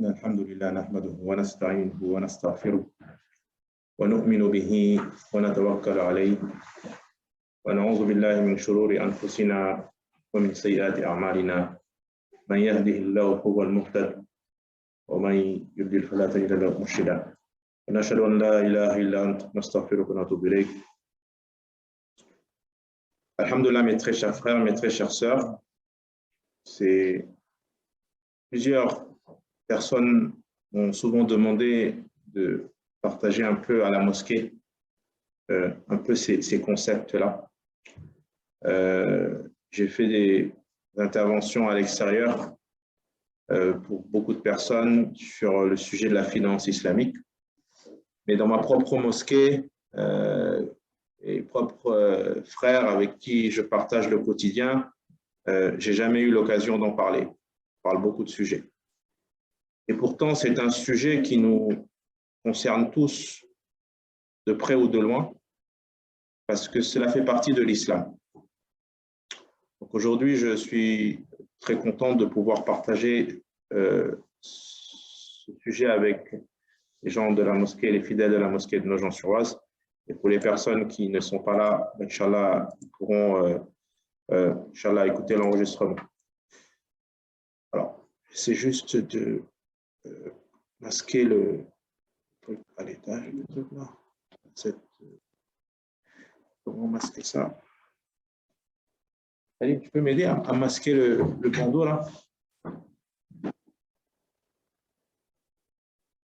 الحمد لله نحمده ونستعينه ونستغفره ونؤمن به ونتوكل عليه ونعوذ بالله من شرور أنفسنا ومن سيئات أعمالنا من يهده الله هو المهتد ومن يضلل فلا تجد له مرشدا ونشهد أن لا إله إلا أنت نستغفرك ونتوب إليك. Alhamdulillah, mes très chers frères, mes très chères sœurs, c'est plusieurs personnes m'ont souvent demandé de partager un peu à la mosquée un peu ces concepts-là. J'ai fait des interventions à l'extérieur pour beaucoup de personnes sur le sujet de la finance islamique. Mais dans ma propre mosquée et propres frères avec qui je partage le quotidien, j'ai jamais eu l'occasion d'en parler. On parle beaucoup de sujets. Et pourtant, c'est un sujet qui nous concerne tous, de près ou de loin, parce que cela fait partie de l'islam. Donc aujourd'hui, je suis très content de pouvoir partager ce sujet avec les gens de la mosquée, les fidèles de la mosquée de Nogent-sur-Oise. Et pour les personnes qui ne sont pas là, Inch'Allah, ils pourront Inch'Allah, écouter l'enregistrement. Alors, c'est juste de masquer le truc à l'étage, le truc là. Comment masquer ça? Allez, tu peux m'aider à masquer le bandeau là?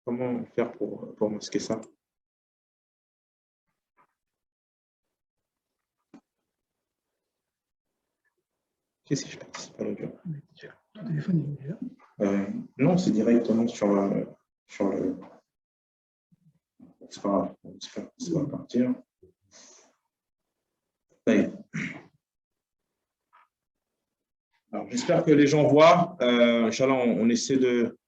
Comment faire pour masquer ça? Qu'est-ce que je participe à l'audio? Ton téléphone est là? Non, c'est directement sur le. C'est pas grave, ça va partir. Allez. Alors, j'espère que les gens voient. Inch'Allah, on essaie de.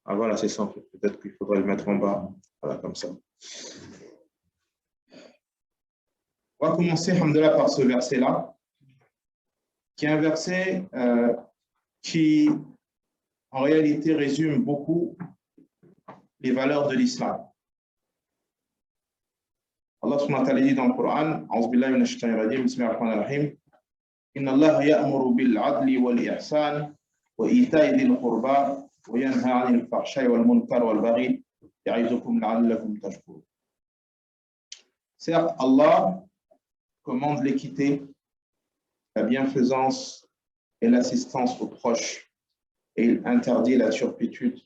Ah voilà, c'est simple. Peut-être qu'il faudrait le mettre en bas. Voilà, comme ça. On va commencer, alhamdoulilah, par ce verset-là, qui est un verset qui, en réalité, résume beaucoup les valeurs de l'islam. Allah subhanahu wa ta'ala dit dans le Coran, A'udhu billahi minash shaitanir rajim, bismillahir rahmanir rahim, Inna Allah ya'muru bil 'adli wal ihsan wa ita'i dhil qurba wa yanha 'anil fahsha'i wal munkar wal baghi ya'izukum la'allakum tashkurun. Certes, Allah commande l'équité, la bienfaisance et l'assistance aux proches, et il interdit la turpitude,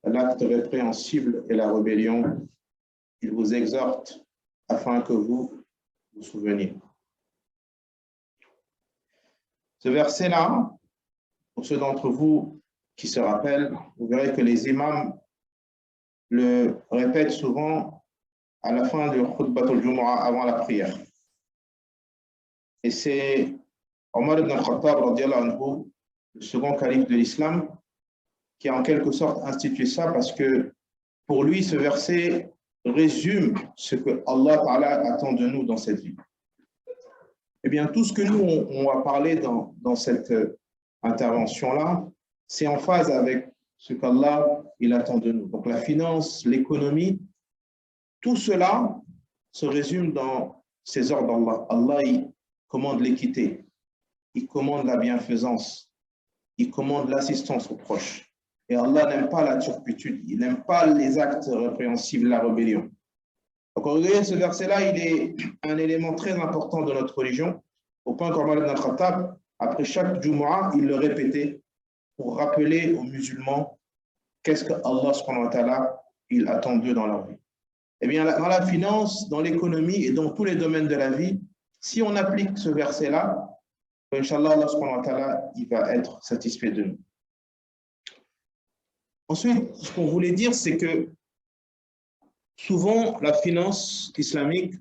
l'acte répréhensible et la rébellion. Il vous exhorte afin que vous vous souveniez. Ce verset-là, pour ceux d'entre vous qui se rappellent, vous verrez que les imams le répètent souvent à la fin du khutbat al-Jumu'ah, avant la prière. Et c'est Omar ibn al-Khattab, le second calife de l'islam, qui a en quelque sorte institué ça, parce que pour lui, ce verset résume ce que Allah Ta'ala attend de nous dans cette vie. Eh bien, tout ce que nous, on va parler dans cette intervention-là, c'est en phase avec ce qu'Allah il attend de nous. Donc la finance, l'économie, tout cela se résume dans ces ordres d'Allah. Allah, il commande l'équité, il commande la bienfaisance, il commande l'assistance aux proches. Et Allah n'aime pas la turpitude, il n'aime pas les actes répréhensibles, la rébellion. Donc, regardez, ce verset-là, il est un élément très important de notre religion, au point qu'Omar ibn al-Khattab, après chaque Jumu'ah, il le répétait pour rappeler aux musulmans qu'est-ce que Allah subhanahu wa ta'ala il attend d'eux dans leur vie. Eh bien, dans la finance, dans l'économie et dans tous les domaines de la vie, si on applique ce verset-là, Inch'Allah, Allah subhanahu wa ta'ala, il va être satisfait de nous. Ensuite, ce qu'on voulait dire, c'est que souvent, la finance islamique,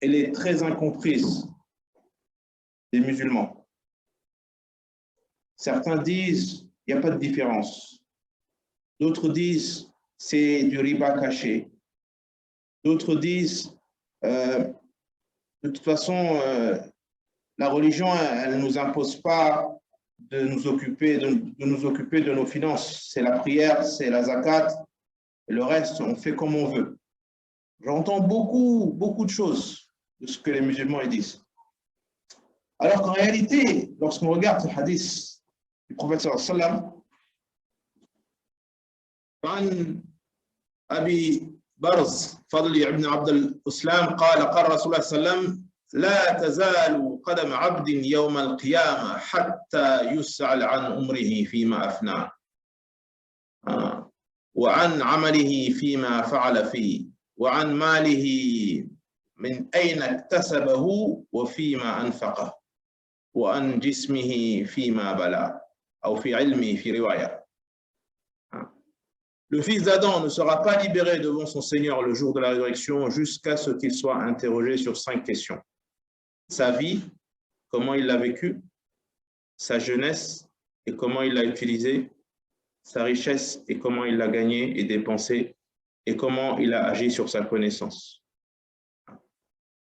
elle est très incomprise des musulmans. Certains disent, il n'y a pas de différence. D'autres disent, c'est du riba caché. D'autres disent, de toute façon, la religion, elle ne nous impose pas de nous occuper de nos finances. C'est la prière, c'est la zakat, et le reste, on fait comme on veut. J'entends beaucoup de choses de ce que les musulmans ils disent. Alors qu'en réalité, lorsqu'on regarde ce hadith du prophète sallallahu alayhi wa sallam, عن أبي برز فضل بن عبد الإسلام قال رسول الله صلى الله عليه وسلم لا تزال قدم عبد يوم القيامة حتى يسأل عن عمره فيما أفناه وعن عمله فيما فعل فيه وعن ماله من أين اكتسبه وفيما أنفقه وعن جسمه فيما بلى أو في علمه في رواية. Le fils d'Adam ne sera pas libéré devant son Seigneur le jour de la résurrection jusqu'à ce qu'il soit interrogé sur 5 questions. Sa vie, comment il l'a vécue, sa jeunesse et comment il l'a utilisée, sa richesse et comment il l'a gagnée et dépensée, et comment il a agi sur sa connaissance.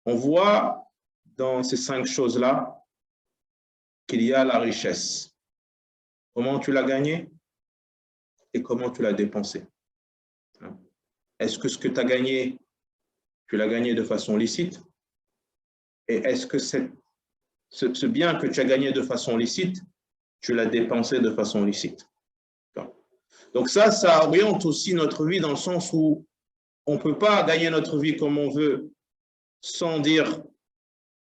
On voit dans ces 5 choses-là qu'il y a la richesse. Comment tu l'as gagnée et comment tu l'as dépensée. Est-ce que ce que tu as gagné, tu l'as gagné de façon licite? Et est-ce que ce bien que tu as gagné de façon licite, tu l'as dépensé de façon licite? Donc ça oriente aussi notre vie dans le sens où on ne peut pas gagner notre vie comme on veut sans dire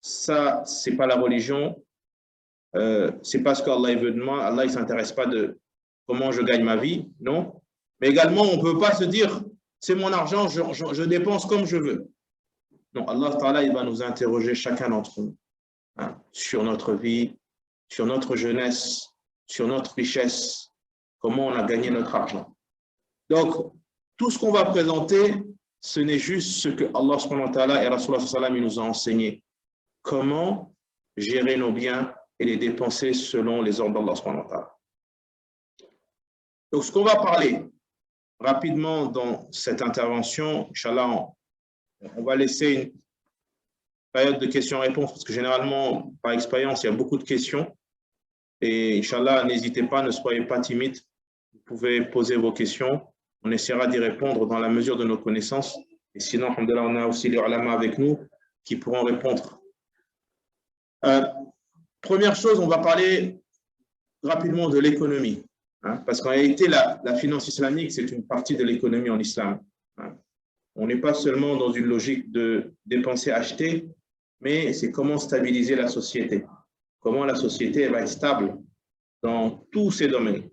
ça, c'est pas la religion, c'est pas ce qu'Allah veut de moi, Allah ne s'intéresse pas de comment je gagne ma vie, non. Mais également, on ne peut pas se dire c'est mon argent, je dépense comme je veux. Non, Allah Ta'ala, il va nous interroger chacun d'entre nous sur notre vie, sur notre jeunesse, sur notre richesse, comment on a gagné notre argent. Donc, tout ce qu'on va présenter, ce n'est juste ce que Allah subhanahu wa ta'ala et Rasulullah sallallahu alayhi wa sallam nous a enseigné. Comment gérer nos biens et les dépenser selon les ordres d'Allah subhanahu wa ta'ala. Donc, ce qu'on va parler rapidement dans cette intervention, Inch'Allah, on va laisser une période de questions-réponses parce que généralement, par expérience, il y a beaucoup de questions. Et Inch'Allah, n'hésitez pas, ne soyez pas timide. Vous pouvez poser vos questions. On essaiera d'y répondre dans la mesure de nos connaissances. Et sinon, alhamdoulilah, on a aussi les ulama avec nous qui pourront répondre. Première chose, on va parler rapidement de l'économie. Parce qu'en réalité, la finance islamique, c'est une partie de l'économie en islam. On n'est pas seulement dans une logique de dépenser, acheter, mais c'est comment stabiliser la société. Comment la société va être stable dans tous ces domaines.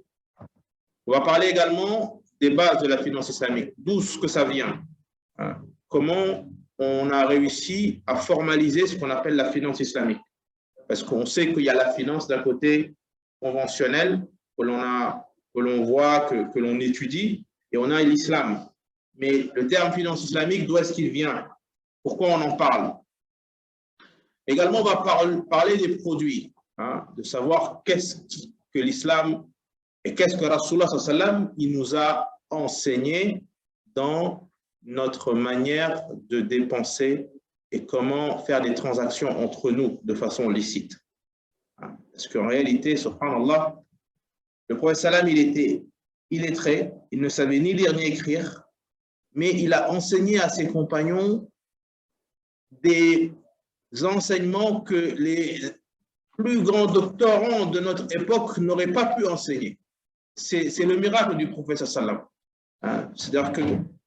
On va parler également des bases de la finance islamique, d'où ce que ça vient. Comment on a réussi à formaliser ce qu'on appelle la finance islamique. Parce qu'on sait qu'il y a la finance d'un côté conventionnelle, que l'on voit, que l'on étudie, et on a l'islam. Mais le terme finance islamique, d'où est-ce qu'il vient? Pourquoi on en parle? Également, on va parler des produits, de savoir qu'est-ce que l'islam et qu'est-ce que Rasulullah sallallahu alayhi wa sallam, il nous a enseigné dans notre manière de dépenser et comment faire des transactions entre nous de façon licite. Parce qu'en réalité, subhanallah, le prophète sallam, il était illettré, il ne savait ni lire ni écrire, mais il a enseigné à ses compagnons des enseignements que les plus grands doctorants de notre époque n'auraient pas pu enseigner. C'est le miracle du prophète sallam. C'est-à-dire que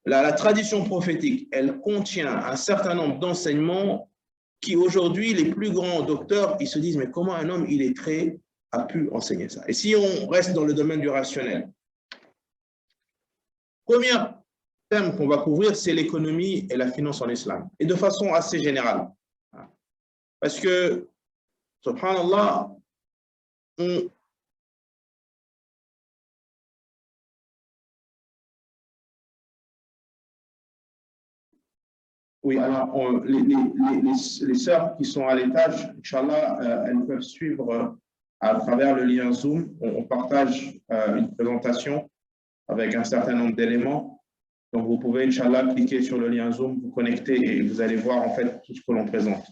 la tradition prophétique, elle contient un certain nombre d'enseignements qui aujourd'hui, les plus grands docteurs, ils se disent, mais comment un homme illettré a pu enseigner ça? Et si on reste dans le domaine du rationnel, premier thème qu'on va couvrir, c'est l'économie et la finance en islam, et de façon assez générale. Parce que, subhanallah, oui, alors, les sœurs qui sont à l'étage, Inch'Allah, elles peuvent suivre à travers le lien Zoom. On partage une présentation avec un certain nombre d'éléments. Donc, vous pouvez, Inch'Allah, cliquer sur le lien Zoom, vous connecter et vous allez voir en fait tout ce que l'on présente.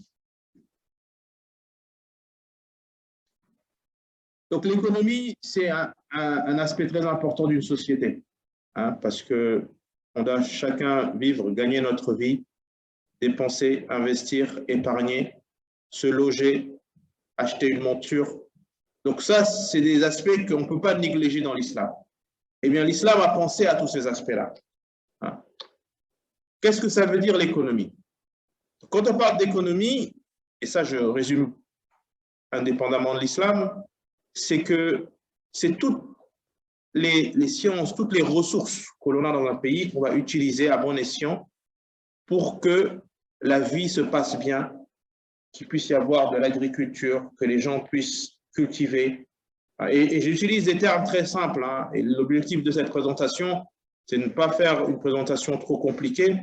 Donc, l'économie, c'est un aspect très important d'une société, hein, parce qu'on doit chacun vivre, gagner notre vie, dépenser, investir, épargner, se loger, acheter une monture. Donc ça, c'est des aspects qu'on ne peut pas négliger dans l'islam. Eh bien, l'islam a pensé à tous ces aspects-là. Hein. Qu'est-ce que ça veut dire l'économie? Quand on parle d'économie, et ça je résume indépendamment de l'islam, c'est que c'est toutes les sciences, toutes les ressources que l'on a dans un pays qu'on va utiliser à bon escient pour que la vie se passe bien, qu'il puisse y avoir de l'agriculture, que les gens puissent cultiver. Et j'utilise des termes très simples, hein, et l'objectif de cette présentation, c'est de ne pas faire une présentation trop compliquée,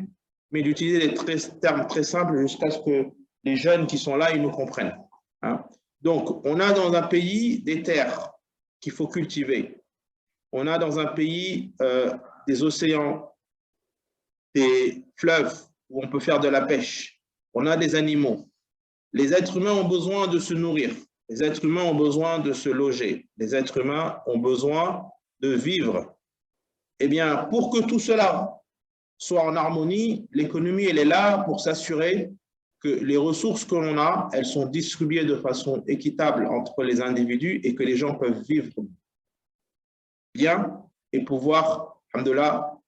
mais d'utiliser des termes très simples jusqu'à ce que les jeunes qui sont là, ils nous comprennent. Hein. Donc, on a dans un pays des terres qu'il faut cultiver. On a dans un pays des océans, des fleuves où on peut faire de la pêche. On a des animaux. Les êtres humains ont besoin de se nourrir. Les êtres humains ont besoin de se loger. Les êtres humains ont besoin de vivre. Eh bien, pour que tout cela soit en harmonie, l'économie, elle est là pour s'assurer que les ressources que l'on a, elles sont distribuées de façon équitable entre les individus et que les gens peuvent vivre bien et pouvoir, alhamdoulilah,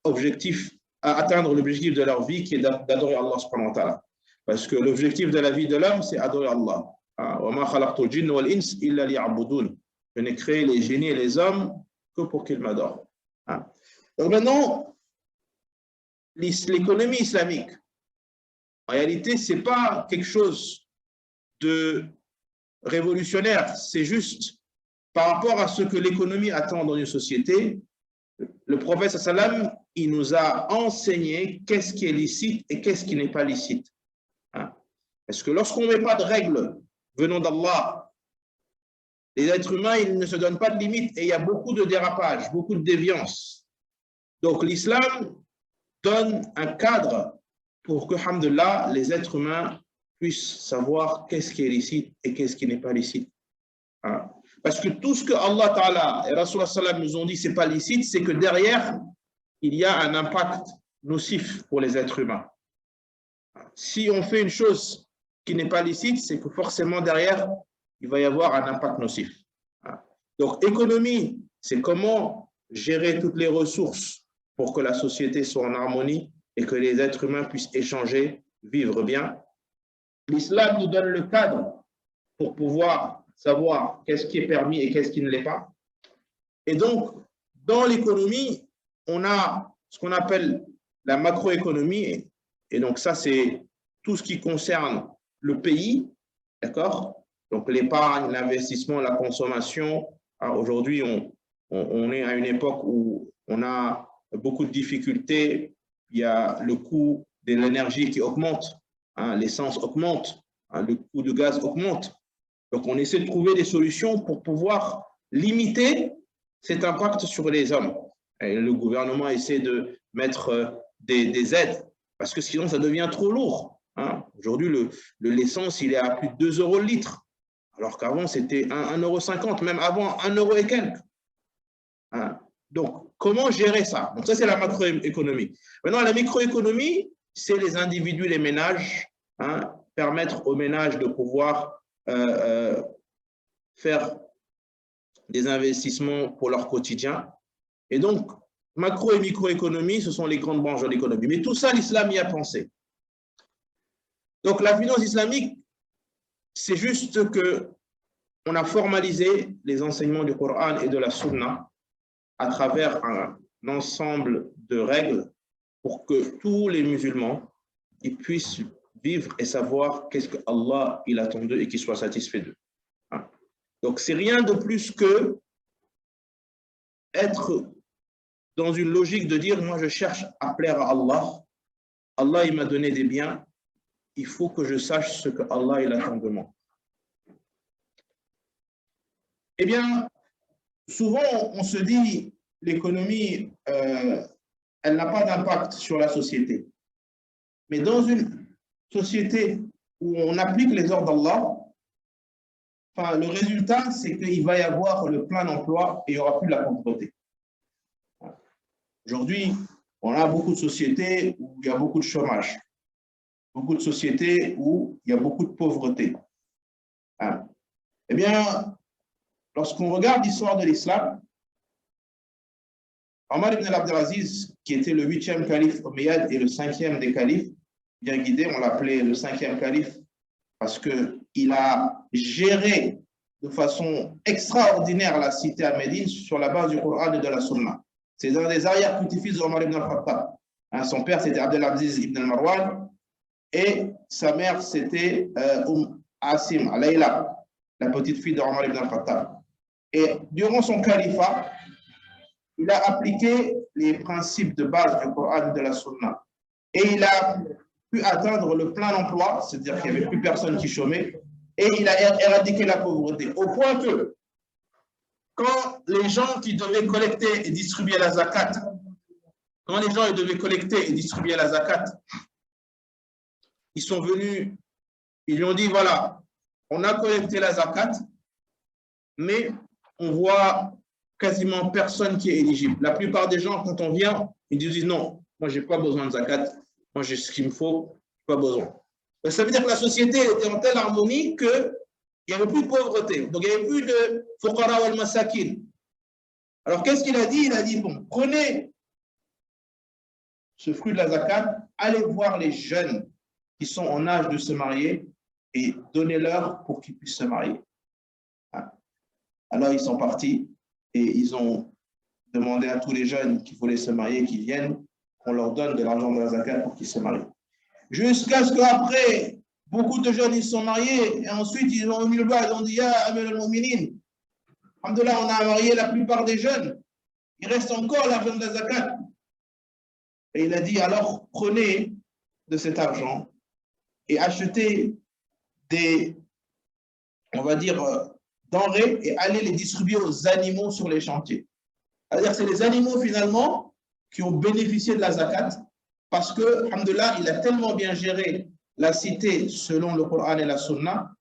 atteindre l'objectif de leur vie qui est d'adorer Allah subhanahu wa ta'ala. Parce que l'objectif de la vie de l'homme, c'est adorer Allah. Je n'ai créé les génies et les hommes que pour qu'ils m'adorent. Donc maintenant, l'économie islamique, en réalité, ce n'est pas quelque chose de révolutionnaire, c'est juste par rapport à ce que l'économie attend dans une société. Le prophète sallam, il nous a enseigné qu'est-ce qui est licite et qu'est-ce qui n'est pas licite. Parce que lorsqu'on ne met pas de règles venant d'Allah, les êtres humains, ils ne se donnent pas de limites et il y a beaucoup de dérapages, beaucoup de déviances. Donc l'islam donne un cadre pour que, alhamdoulilah, les êtres humains puissent savoir qu'est-ce qui est licite et qu'est-ce qui n'est pas licite. Parce que tout ce que Allah Ta'ala et Rasulullah sallam nous ont dit, ce n'est pas licite, c'est que derrière, il y a un impact nocif pour les êtres humains. Si on fait une chose qui n'est pas licite, c'est que forcément derrière, il va y avoir un impact nocif. Donc, économie, c'est comment gérer toutes les ressources pour que la société soit en harmonie et que les êtres humains puissent échanger, vivre bien. L'islam nous donne le cadre pour pouvoir savoir qu'est-ce qui est permis et qu'est-ce qui ne l'est pas. Et donc, dans l'économie, on a ce qu'on appelle la macroéconomie. Et donc, ça, c'est tout ce qui concerne le pays, d'accord? Donc, l'épargne, l'investissement, la consommation. Aujourd'hui, on est à une époque où on a beaucoup de difficultés. Il y a le coût de l'énergie qui augmente, l'essence augmente, le coût du gaz augmente. Donc, on essaie de trouver des solutions pour pouvoir limiter cet impact sur les hommes. Et le gouvernement essaie de mettre des aides parce que sinon, ça devient trop lourd. Aujourd'hui, l'essence, il est à plus de 2 € le litre, alors qu'avant, c'était 1,50 €, même avant 1 € et quelques. Donc, comment gérer ça? Donc, ça, c'est la macroéconomie. Maintenant, la microéconomie, c'est les individus, les ménages, permettre aux ménages de pouvoir faire des investissements pour leur quotidien. Et donc, macro et microéconomie, ce sont les grandes branches de l'économie. Mais tout ça, l'islam y a pensé. Donc, la finance islamique, c'est juste qu'on a formalisé les enseignements du Coran et de la Sunna à travers un ensemble de règles pour que tous les musulmans ils puissent vivre et savoir qu'est-ce que Allah il attend d'eux et qu'ils soient satisfaits d'eux. Donc, c'est rien de plus que être dans une logique de dire, moi, je cherche à plaire à Allah. Allah, il m'a donné des biens. Il faut que je sache ce que Allah, il attend de moi. Eh bien, souvent, on se dit, l'économie, elle n'a pas d'impact sur la société. Mais dans une société où on applique les ordres d'Allah, enfin, le résultat, c'est qu'il va y avoir le plein emploi et il n'y aura plus de la pauvreté. Aujourd'hui, on a beaucoup de sociétés où il y a beaucoup de chômage, beaucoup de sociétés où il y a beaucoup de pauvreté. Eh bien, lorsqu'on regarde l'histoire de l'islam, Omar ibn Abdelaziz, qui était le 8e calife omeyyade et le 5e des califes, bien guidé, on l'appelait le 5e calife parce qu'il a géré de façon extraordinaire la cité à Médine sur la base du Coran et de la Sunna. C'est un des arrière-petits-fils d'Omar ibn al-Khattab. Son père, c'était Abdelaziz ibn al-Marwan et sa mère, c'était Asim, Layla, la petite fille d'Omar ibn al-Khattab. Et durant son califat, il a appliqué les principes de base du Coran et de la Sunna. Et il a pu atteindre le plein emploi, c'est-à-dire qu'il n'y avait plus personne qui chômait, et il a éradiqué la pauvreté. Au point que, quand les gens qui devaient collecter et distribuer la zakat, ils sont venus, ils lui ont dit, voilà, on a collecté la zakat, mais on voit quasiment personne qui est éligible. La plupart des gens, quand on vient, ils disent non, moi, je n'ai pas besoin de zakat, moi, j'ai ce qu'il me faut, pas besoin. Donc, ça veut dire que la société était en telle harmonie qu'il n'y avait plus de pauvreté. Donc, il n'y avait plus de fuqara wal masakin. Alors, qu'est-ce qu'il a dit? Il a dit, bon, prenez ce fruit de la zakat, allez voir les jeunes qui sont en âge de se marier et donnez-leur pour qu'ils puissent se marier. Alors, ils sont partis et ils ont demandé à tous les jeunes qui voulaient se marier qu'ils viennent, qu'on leur donne de l'argent de la zakat pour qu'ils se marient. Jusqu'à ce qu'après, beaucoup de jeunes ils sont mariés et ensuite ils ont mis le bas, ils ont dit Ya Amir al-Mu'minin, alhamdoulilah, on a marié la plupart des jeunes, il reste encore l'argent de la zakat. Et il a dit alors prenez de cet argent et achetez des, on va dire, denrées et allez les distribuer aux animaux sur les chantiers. C'est-à-dire que c'est les animaux finalement qui ont bénéficié de la zakat parce que, alhamdoulilah, il a tellement bien géré la cité selon le Coran et la Sunna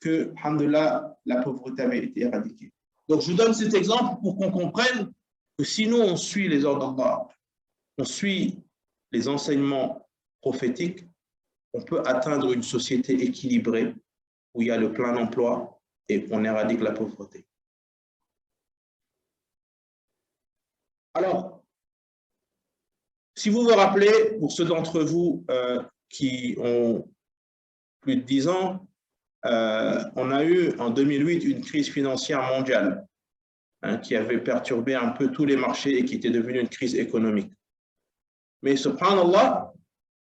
que, alhamdoulilah, la pauvreté avait été éradiquée. Donc, je vous donne cet exemple pour qu'on comprenne que si nous, on suit les ordres d'Allah, on suit les enseignements prophétiques, on peut atteindre une société équilibrée où il y a le plein emploi et on éradique la pauvreté. Alors, si vous vous rappelez, pour ceux d'entre vous qui ont plus de 10 ans, on a eu en 2008 une crise financière mondiale qui avait perturbé un peu tous les marchés et qui était devenue une crise économique. Mais subhanallah,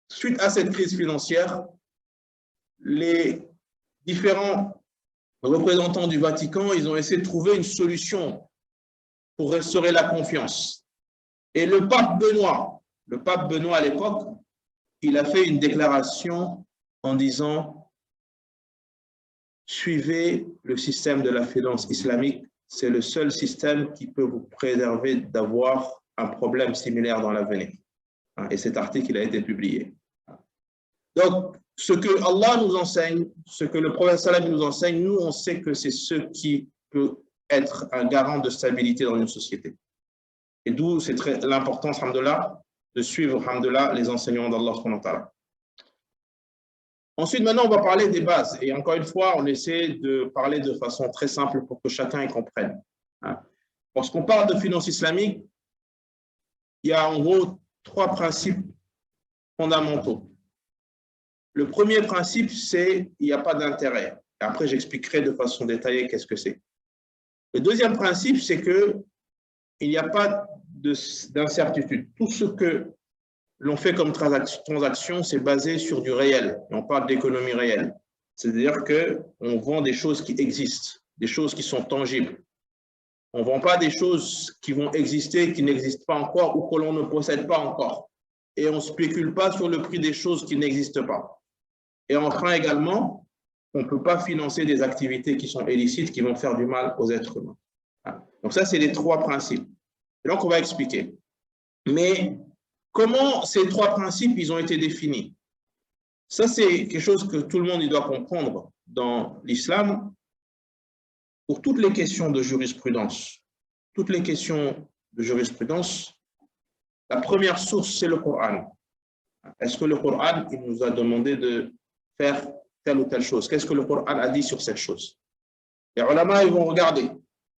suite à cette crise financière, les différents représentants du Vatican, ils ont essayé de trouver une solution pour restaurer la confiance. Et le pape Benoît à l'époque, il a fait une déclaration en disant « Suivez le système de la finance islamique, c'est le seul système qui peut vous préserver d'avoir un problème similaire dans l'avenir. » Et cet article, il a été publié. Donc, ce que Allah nous enseigne, ce que le prophète sallam nous enseigne, nous, on sait que c'est ce qui peut être un garant de stabilité dans une société. Et d'où c'est l'importance, alhamdoulilah, de suivre, alhamdoulilah, les enseignements d'Allah subhanahu wa ta'ala. Ensuite, maintenant, on va parler des bases. Et encore une fois, on essaie de parler de façon très simple pour que chacun y comprenne. Lorsqu'on parle de finance islamique, il y a en gros 3 principes fondamentaux. Le premier principe, c'est qu'il n'y a pas d'intérêt. Après, j'expliquerai de façon détaillée qu'est-ce que c'est. Le deuxième principe, c'est qu'il n'y a pas d'incertitude. Tout ce que l'on fait comme transaction, c'est basé sur du réel. On parle d'économie réelle. C'est-à-dire qu'on vend des choses qui existent, des choses qui sont tangibles. On ne vend pas des choses qui vont exister, qui n'existent pas encore ou que l'on ne possède pas encore. Et on ne spécule pas sur le prix des choses qui n'existent pas. Et enfin également, on ne peut pas financer des activités qui sont illicites, qui vont faire du mal aux êtres humains. Donc ça, c'est les 3 principes. Et donc, on va expliquer. Mais comment ces 3 principes, ils ont été définis? Ça, c'est quelque chose que tout le monde doit comprendre dans l'islam. pour toutes les questions de jurisprudence, la première source, c'est le Coran. Est-ce que le Coran, il nous a demandé de faire telle ou telle chose? Qu'est-ce que le Coran a dit sur cette chose? Les ulama, ils vont regarder.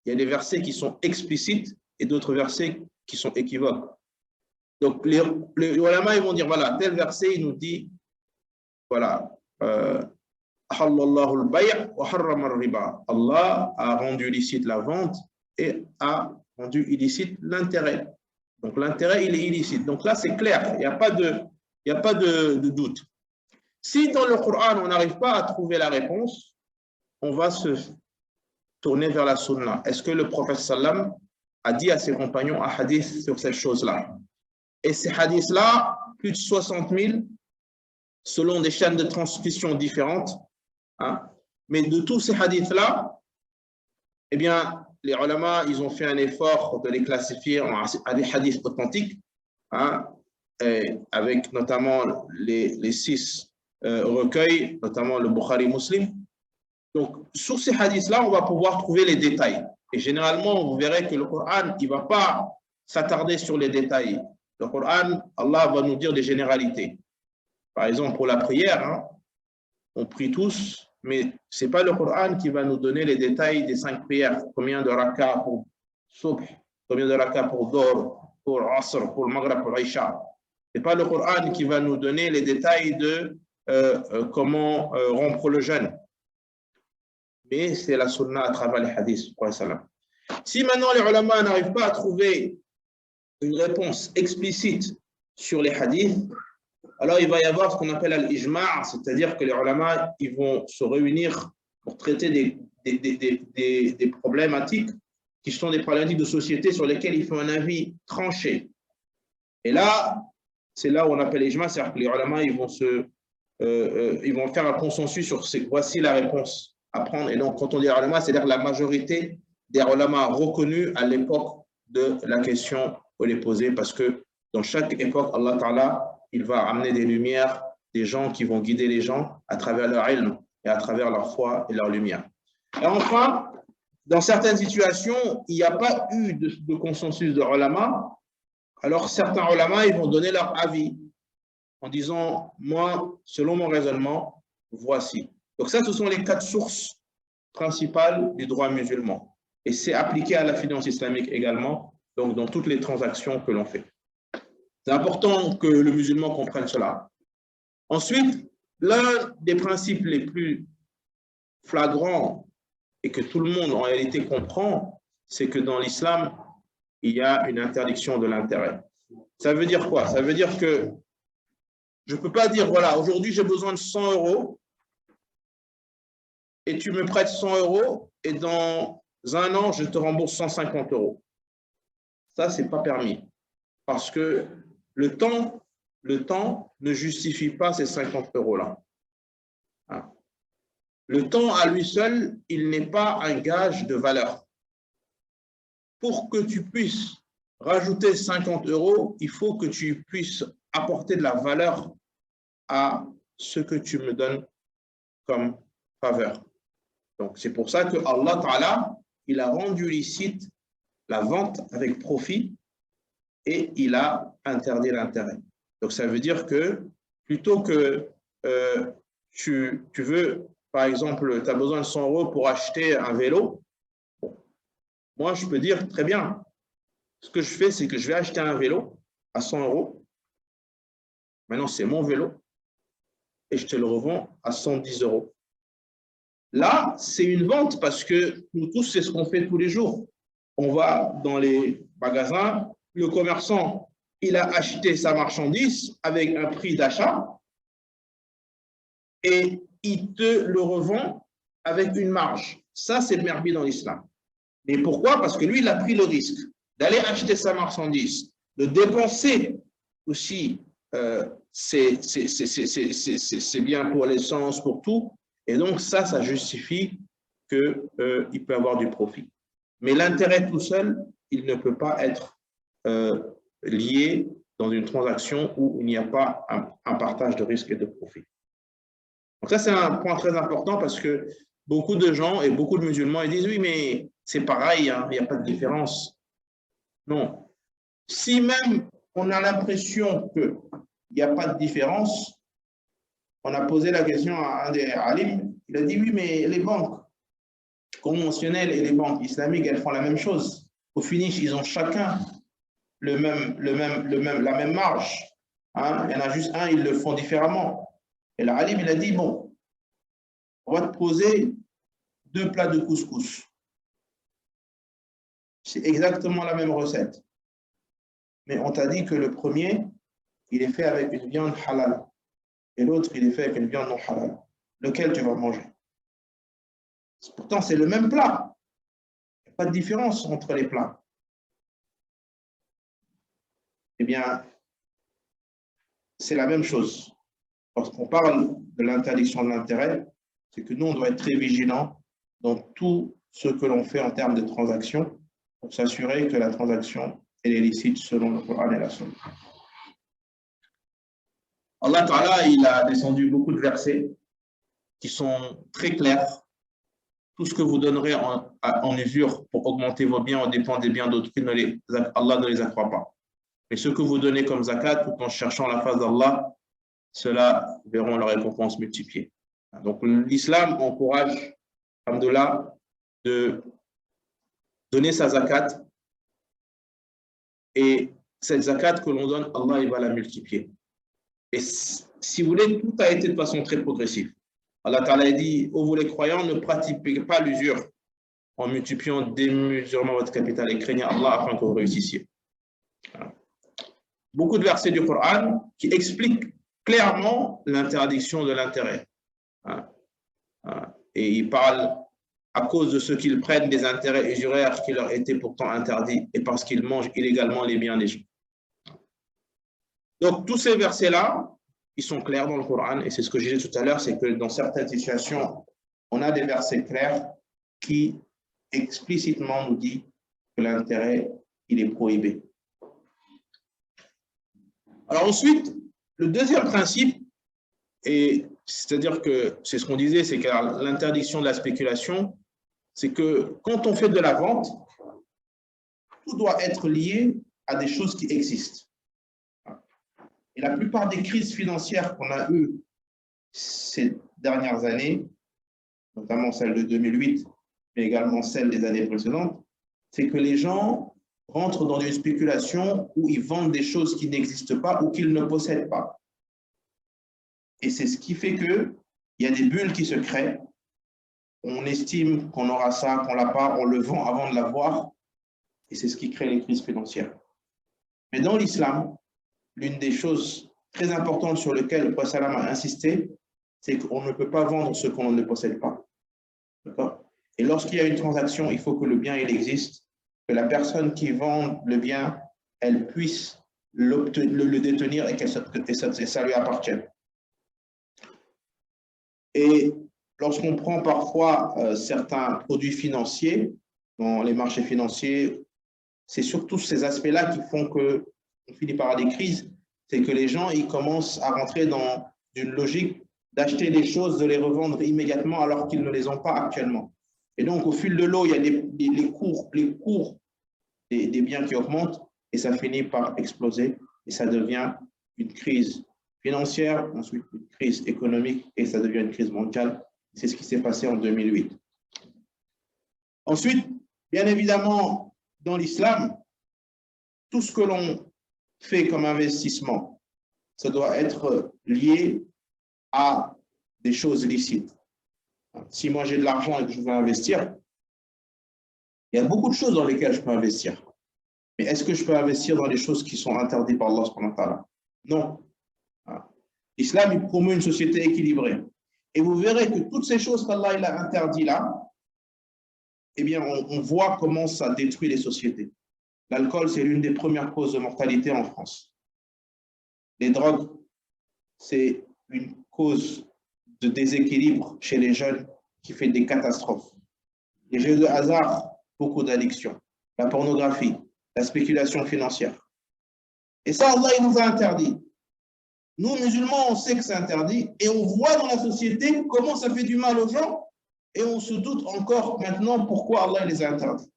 Il y a des versets qui sont explicites et d'autres versets qui sont équivoques. Donc, les ulama, ils vont dire, voilà, tel verset, il nous dit, voilà, Allah a rendu illicite la vente et a rendu illicite l'intérêt. Donc, l'intérêt, il est illicite. Donc là, c'est clair, il n'y a pas de doute. Si dans le Coran, on n'arrive pas à trouver la réponse, on va se tourner vers la sunna. Est-ce que le prophète sallam a dit à ses compagnons un hadith sur cette chose-là? Et ces hadiths-là, plus de 60 000, selon des chaînes de transmission différentes. Hein. Mais de tous ces hadiths-là, eh bien, les ulama, ils ont fait un effort de les classifier à des hadiths authentiques, hein, avec notamment les 6 recueils, notamment le Bukhari Muslim. Donc, sur ces hadiths-là, on va pouvoir trouver les détails. Et généralement, vous verrez que le Coran, il ne va pas s'attarder sur les détails. Le Coran, Allah va nous dire des généralités. Par exemple, pour la prière, hein, on prie tous, mais ce n'est pas le Coran qui va nous donner les détails des 5 prières. Combien de rak'ah pour Subh, combien de rak'ah pour Dor, pour Asr, pour Maghrib, pour Isha. Ce n'est pas le Coran qui va nous donner les détails de comment rompre le jeûne. Mais c'est la sunna à travers les hadiths. Si maintenant les ulama n'arrivent pas à trouver une réponse explicite sur les hadiths, alors il va y avoir ce qu'on appelle l'ijma', c'est-à-dire que les ulama, ils vont se réunir pour traiter des problématiques qui sont des problématiques de société sur lesquelles ils font un avis tranché. Et là, c'est là où on appelle l'ijma', c'est-à-dire que les ulama, ils vont faire un consensus sur voici la réponse à prendre. Et donc, quand on dit ulama, c'est-à-dire la majorité des ulama reconnus à l'époque de la question où elle est posée, parce que dans chaque époque, Allah Ta'ala, il va amener des lumières, des gens qui vont guider les gens à travers leur ilm et à travers leur foi et leur lumière. Et enfin, dans certaines situations, il n'y a pas eu de consensus de ulama. Alors, certains ulama, ils vont donner leur avis en disant, moi, selon mon raisonnement, voici. Donc ça, ce sont les 4 sources principales du droit musulman. Et c'est appliqué à la finance islamique également, donc dans toutes les transactions que l'on fait. C'est important que le musulman comprenne cela. Ensuite, l'un des principes les plus flagrants et que tout le monde en réalité comprend, c'est que dans l'islam, il y a une interdiction de l'intérêt. Ça veut dire quoi? Ça veut dire que je ne peux pas dire, voilà, aujourd'hui j'ai besoin de 100 € et tu me prêtes 100 € et dans un an, je te rembourse 150 €. Ça, ce n'est pas permis parce que le temps ne justifie pas ces 50 € là. Le temps à lui seul, il n'est pas un gage de valeur. Pour que tu puisses rajouter 50 €, il faut que tu puisses apporter de la valeur à ce que tu me donnes comme faveur. Donc, c'est pour ça que Allah Ta'ala, il a rendu licite la vente avec profit et il a interdit l'intérêt. Donc, ça veut dire que plutôt que tu veux, par exemple, tu as besoin de 100 € pour acheter un vélo, bon, moi, je peux dire, très bien, ce que je fais, c'est que je vais acheter un vélo à 100 €. Maintenant, c'est mon vélo et je te le revends à 110 €. Là, c'est une vente parce que nous tous, c'est ce qu'on fait tous les jours. On va dans les magasins, le commerçant, il a acheté sa marchandise avec un prix d'achat et il te le revend avec une marge. Ça, c'est le merbi dans l'islam. Mais pourquoi? Parce que lui, il a pris le risque d'aller acheter sa marchandise, de dépenser aussi ses biens pour l'essence, pour tout. Et donc, ça justifie qu'il peut avoir du profit. Mais l'intérêt tout seul, il ne peut pas être lié dans une transaction où il n'y a pas un partage de risque et de profit. Donc ça, c'est un point très important parce que beaucoup de gens et beaucoup de musulmans ils disent oui, mais c'est pareil, hein, il n'y a pas de différence. Non. Si même on a l'impression qu'il n'y a pas de différence, on a posé la question à un des alims, il a dit oui, mais les banques conventionnelles et les banques islamiques, elles font la même chose. Au finish, ils ont chacun la même marge. Hein? Il y en a juste un, ils le font différemment. Et l'alim, il a dit, bon, on va te poser 2 plats de couscous. C'est exactement la même recette. Mais on t'a dit que le premier, il est fait avec une viande halal. Et l'autre, il est fait avec une viande non halal. Lequel tu vas manger? Pourtant, c'est le même plat. Il n'y a pas de différence entre les plats. Eh bien, c'est la même chose. Lorsqu'on parle de l'interdiction de l'intérêt, c'est que nous, on doit être très vigilants dans tout ce que l'on fait en termes de transactions pour s'assurer que la transaction est licite selon le Coran et la Sunna. Allah Ta'ala, il a descendu beaucoup de versets qui sont très clairs. Tout ce que vous donnerez en usure pour augmenter vos biens au dépend des biens d'autrui, Allah ne les accroît pas. Mais ce que vous donnez comme zakat, tout en cherchant la face d'Allah, ceux-là verront leur récompense multipliée. Donc l'islam encourage, alhamdoulilah, de donner sa zakat, et cette zakat que l'on donne, Allah il va la multiplier. Et si vous voulez, tout a été de façon très progressive. Allah Ta'ala dit, ô vous les croyants, ne pratiquez pas l'usure en multipliant démesurément votre capital et craignez Allah afin que vous réussissiez. Voilà. Beaucoup de versets du Coran qui expliquent clairement l'interdiction de l'intérêt. Et il parle à cause de ceux qu'ils prennent des intérêts usuraires qui leur étaient pourtant interdits et parce qu'ils mangent illégalement les biens des gens. Donc, tous ces versets-là, ils sont clairs dans le Coran, et c'est ce que je disais tout à l'heure, c'est que dans certaines situations, on a des versets clairs qui explicitement nous disent que l'intérêt, il est prohibé. Alors ensuite, le deuxième principe, et c'est-à-dire que c'est ce qu'on disait, c'est que l'interdiction de la spéculation, c'est que quand on fait de la vente, tout doit être lié à des choses qui existent. Et la plupart des crises financières qu'on a eues ces dernières années, notamment celle de 2008, mais également celle des années précédentes, c'est que les gens rentrent dans une spéculation où ils vendent des choses qui n'existent pas ou qu'ils ne possèdent pas. Et c'est ce qui fait qu'il y a des bulles qui se créent. On estime qu'on aura ça, qu'on l'a pas, on le vend avant de l'avoir. Et c'est ce qui crée les crises financières. Mais dans l'islam, l'une des choses très importantes sur lesquelles le prophète a insisté, c'est qu'on ne peut pas vendre ce qu'on ne possède pas. D'accord? Et lorsqu'il y a une transaction, il faut que le bien il existe, que la personne qui vend le bien, elle puisse le détenir et que ça lui appartienne. Et lorsqu'on prend parfois certains produits financiers, dans les marchés financiers, c'est surtout ces aspects-là qui font qu'on finit par avoir des crises. C'est que les gens ils commencent à rentrer dans une logique d'acheter des choses, de les revendre immédiatement alors qu'ils ne les ont pas actuellement. Et donc, au fil de l'eau, il y a les cours des biens qui augmentent et ça finit par exploser et ça devient une crise financière, ensuite une crise économique et ça devient une crise mondiale. C'est ce qui s'est passé en 2008. Ensuite, bien évidemment, dans l'islam, tout ce que l'on fait comme investissement, ça doit être lié à des choses licites. Si moi j'ai de l'argent et que je veux investir, il y a beaucoup de choses dans lesquelles je peux investir. Mais est-ce que je peux investir dans des choses qui sont interdites par Allah subhanahu wa ta'ala? Non. L'islam, il promeut une société équilibrée. Et vous verrez que toutes ces choses qu'Allah il a interdites là, eh bien, on voit comment ça détruit les sociétés. L'alcool, c'est l'une des premières causes de mortalité en France. Les drogues, c'est une cause de déséquilibre chez les jeunes qui fait des catastrophes. Les jeux de hasard, beaucoup d'addictions. La pornographie, la spéculation financière. Et ça, Allah, il nous a interdit. Nous, musulmans, on sait que c'est interdit et on voit dans la société comment ça fait du mal aux gens et on se doute encore maintenant pourquoi Allah les a interdits.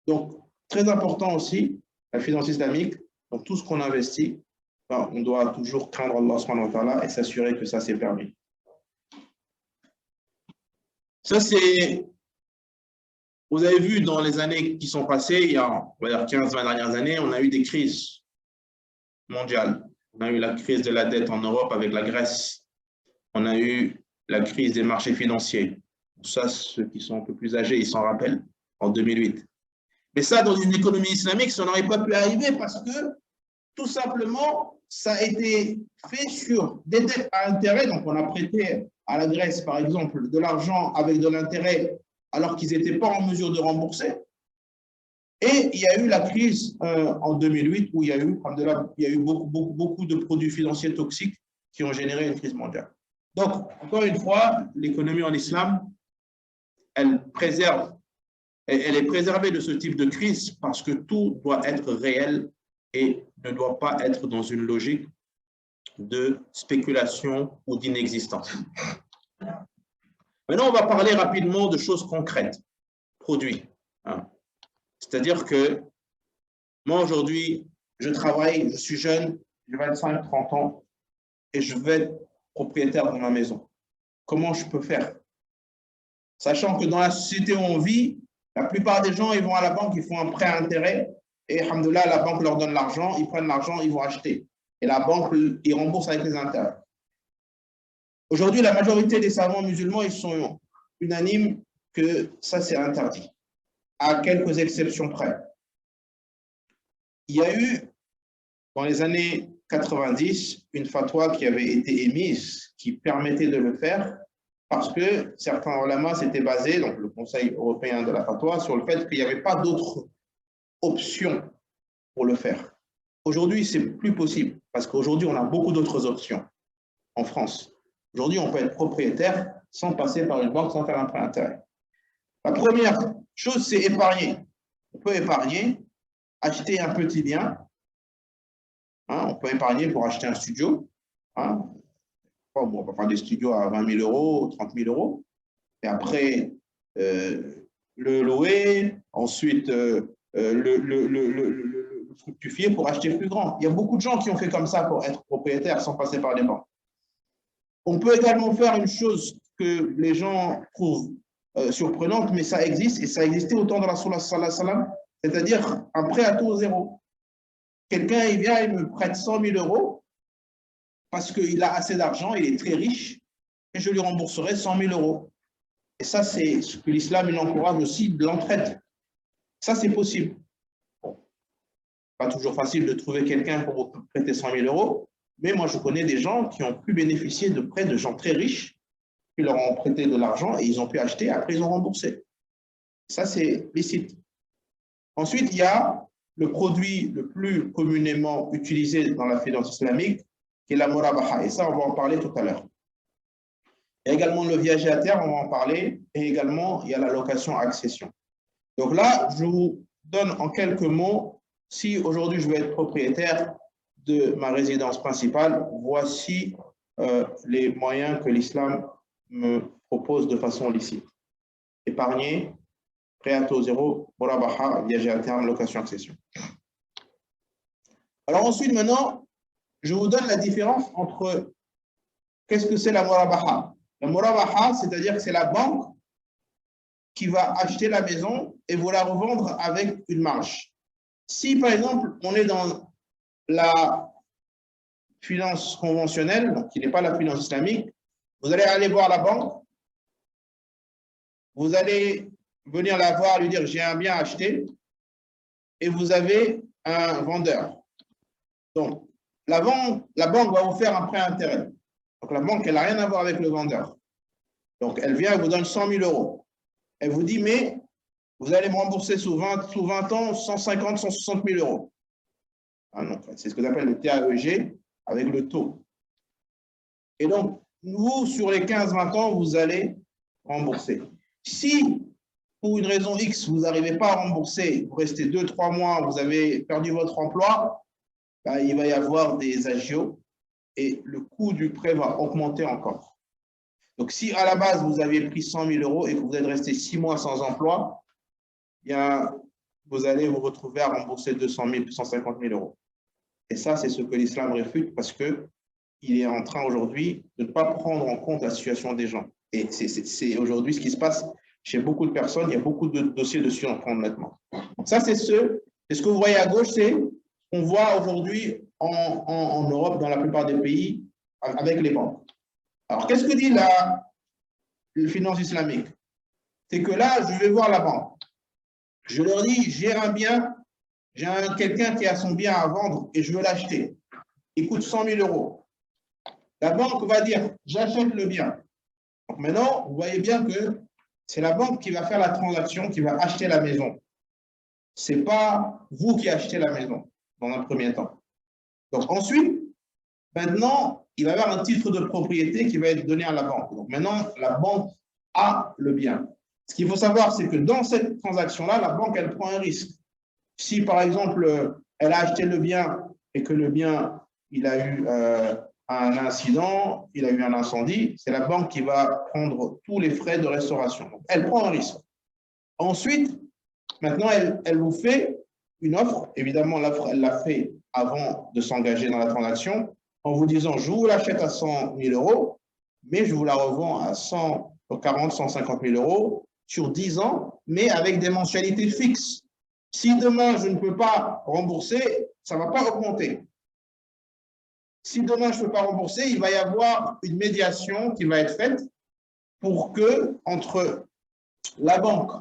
Donc, très important aussi, la finance islamique, dans tout ce qu'on investit, ben, on doit toujours craindre Allah subhanahu wa ta'ala et s'assurer que ça c'est permis. Ça c'est, vous avez vu dans les années qui sont passées, il y a, on va dire 15-20 dernières années, on a eu des crises mondiales. On a eu la crise de la dette en Europe avec la Grèce. On a eu la crise des marchés financiers. Ça, ceux qui sont un peu plus âgés, ils s'en rappellent, en 2008. Mais ça, dans une économie islamique, ça n'aurait pas pu arriver parce que, tout simplement, ça a été fait sur des dettes à intérêt. Donc, on a prêté à la Grèce, par exemple, de l'argent avec de l'intérêt alors qu'ils n'étaient pas en mesure de rembourser. Et il y a eu la crise en 2008 où il y a eu beaucoup de produits financiers toxiques qui ont généré une crise mondiale. Donc, encore une fois, l'économie en islam, elle est préservée de ce type de crise parce que tout doit être réel et ne doit pas être dans une logique de spéculation ou d'inexistence. Maintenant, on va parler rapidement de choses concrètes, produits. C'est-à-dire que moi, aujourd'hui, je travaille, je suis jeune, j'ai 25-30 ans, et je vais être propriétaire de ma maison. Comment je peux faire? Sachant que dans la société où on vit, la plupart des gens, ils vont à la banque, ils font un prêt à intérêt, et alhamdoulilah, la banque leur donne l'argent, ils prennent l'argent, ils vont acheter. Et la banque, ils remboursent avec les intérêts. Aujourd'hui, la majorité des savants musulmans, ils sont unanimes que ça, c'est interdit, à quelques exceptions près. Il y a eu, dans les années 90, une fatwa qui avait été émise, qui permettait de le faire, parce que certains ulama s'étaient basés, donc le Conseil européen de la fatwa, sur le fait qu'il n'y avait pas d'autres options pour le faire. Aujourd'hui, c'est plus possible, parce qu'aujourd'hui, on a beaucoup d'autres options en France. Aujourd'hui, on peut être propriétaire sans passer par une banque, sans faire un prêt d'intérêt. La première chose, c'est épargner. On peut épargner, acheter un petit bien. On peut épargner pour acheter un studio. On va faire des studios à 20 000 euros, 30 000 euros. Et après, le louer, ensuite le fructifier pour acheter plus grand. Il y a beaucoup de gens qui ont fait comme ça pour être propriétaires sans passer par les banques. On peut également faire une chose que les gens trouvent surprenante, mais ça existe, et ça existait au temps de la Sallallahu alayhi wa sallam, c'est-à-dire un prêt à taux zéro. Quelqu'un, il vient, il me prête 100 000 euros parce qu'il a assez d'argent, il est très riche, et je lui rembourserai 100 000 euros. Et ça, c'est ce que l'islam encourage aussi, de l'entraide. Ça, c'est possible. Bon, pas toujours facile de trouver quelqu'un pour prêter 100 000 euros, mais moi, je connais des gens qui ont pu bénéficier de prêts de gens très riches, qui leur ont prêté de l'argent et ils ont pu acheter, après ils ont remboursé. Ça, c'est licite. Ensuite, il y a le produit le plus communément utilisé dans la finance islamique, qui est la murabaha. Et ça, on va en parler tout à l'heure. Il y a également le viager à terre, on va en parler. Et également, il y a la location-accession. Donc là, je vous donne en quelques mots, si aujourd'hui je veux être propriétaire de ma résidence principale, voici les moyens que l'islam me propose de façon licite. Épargner, prêt à taux zéro, murabaha, viager à terme, location-accession. Alors ensuite, maintenant, je vous donne la différence entre qu'est-ce que c'est la murabaha. La murabaha, c'est-à-dire que c'est la banque qui va acheter la maison et vous la revendre avec une marge. Si, par exemple, on est dans la finance conventionnelle, donc qui n'est pas la finance islamique, vous allez aller voir la banque, vous allez venir la voir, lui dire « j'ai un bien acheté » et vous avez un vendeur. Donc, la banque va vous faire un prêt à intérêt. Donc, la banque, elle n'a rien à voir avec le vendeur. Donc, elle vient et vous donne 100 000 euros. Elle vous dit « mais vous allez me rembourser sous 20 ans 150, 160 000 euros. » C'est ce que j'appelle le TAEG avec le taux. Et donc, vous, sur les 15-20 ans, vous allez rembourser. Si, pour une raison X, vous n'arrivez pas à rembourser, vous restez 2-3 mois, vous avez perdu votre emploi, ben, il va y avoir des agios et le coût du prêt va augmenter encore. Donc, si à la base, vous aviez pris 100 000 euros et que vous êtes resté 6 mois sans emploi, bien, vous allez vous retrouver à rembourser 200 000, 250 000 euros. Et ça, c'est ce que l'islam réfute parce qu'il est en train aujourd'hui de ne pas prendre en compte la situation des gens. Et c'est aujourd'hui ce qui se passe chez beaucoup de personnes. Il y a beaucoup de dossiers dessus en prendre maintenant. Donc ça, c'est ce que vous voyez à gauche, c'est ce qu'on voit aujourd'hui en Europe, dans la plupart des pays, avec les banques. Alors, qu'est-ce que dit la finance islamique? C'est que là, je vais voir la banque. Je leur dis, j'ai un bien, j'ai quelqu'un qui a son bien à vendre et je veux l'acheter. Il coûte 100 000 euros. La banque va dire, j'achète le bien. Donc maintenant, vous voyez bien que c'est la banque qui va faire la transaction, qui va acheter la maison. Ce n'est pas vous qui achetez la maison, dans un premier temps. Donc ensuite, maintenant, il va y avoir un titre de propriété qui va être donné à la banque. Donc maintenant, la banque a le bien. Ce qu'il faut savoir, c'est que dans cette transaction-là, la banque, elle prend un risque. Si, par exemple, elle a acheté le bien et que le bien, il a eu un incident, il a eu un incendie, c'est la banque qui va prendre tous les frais de restauration. Donc, elle prend un risque. Ensuite, maintenant, elle vous fait une offre. Évidemment, l'offre, elle l'a fait avant de s'engager dans la transaction en vous disant, je vous l'achète à 100 000 euros, mais je vous la revends à 140, 150 000 euros sur 10 ans, mais avec des mensualités fixes. Si demain, je ne peux pas rembourser, ça ne va pas augmenter. Si demain, je ne peux pas rembourser, il va y avoir une médiation qui va être faite pour que, entre la banque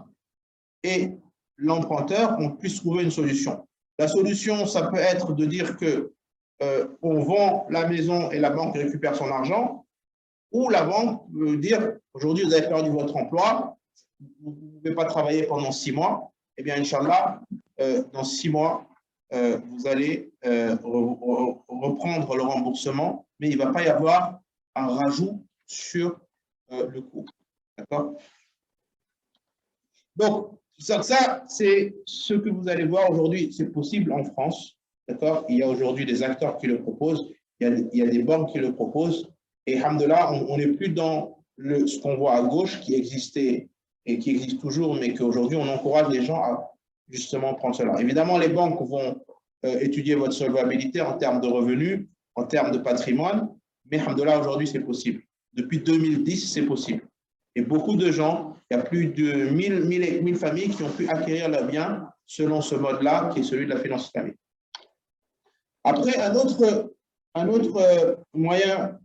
et l'emprunteur, on puisse trouver une solution. La solution, ça peut être de dire qu'on vend la maison et la banque récupère son argent, ou la banque veut dire, aujourd'hui, vous avez perdu votre emploi, vous ne pouvez pas travailler pendant 6 mois, eh bien, Inch'Allah, dans 6 mois, vous allez reprendre le remboursement, mais il ne va pas y avoir un rajout sur le coût. D'accord? Donc, ça c'est ce que vous allez voir aujourd'hui. C'est possible en France. D'accord? Il y a aujourd'hui des acteurs qui le proposent. Il y a des banques qui le proposent. Et alhamdoulilah, on n'est plus dans ce qu'on voit à gauche qui existait et qui existe toujours, mais qu'aujourd'hui, on encourage les gens à justement prendre cela. Évidemment, les banques vont étudier votre solvabilité en termes de revenus, en termes de patrimoine, mais alhamdoulilah, aujourd'hui, c'est possible. Depuis 2010, c'est possible. Et beaucoup de gens, il y a plus de 1000 familles qui ont pu acquérir leurs biens selon ce mode-là, qui est celui de la finance islamique. Après, un autre moyen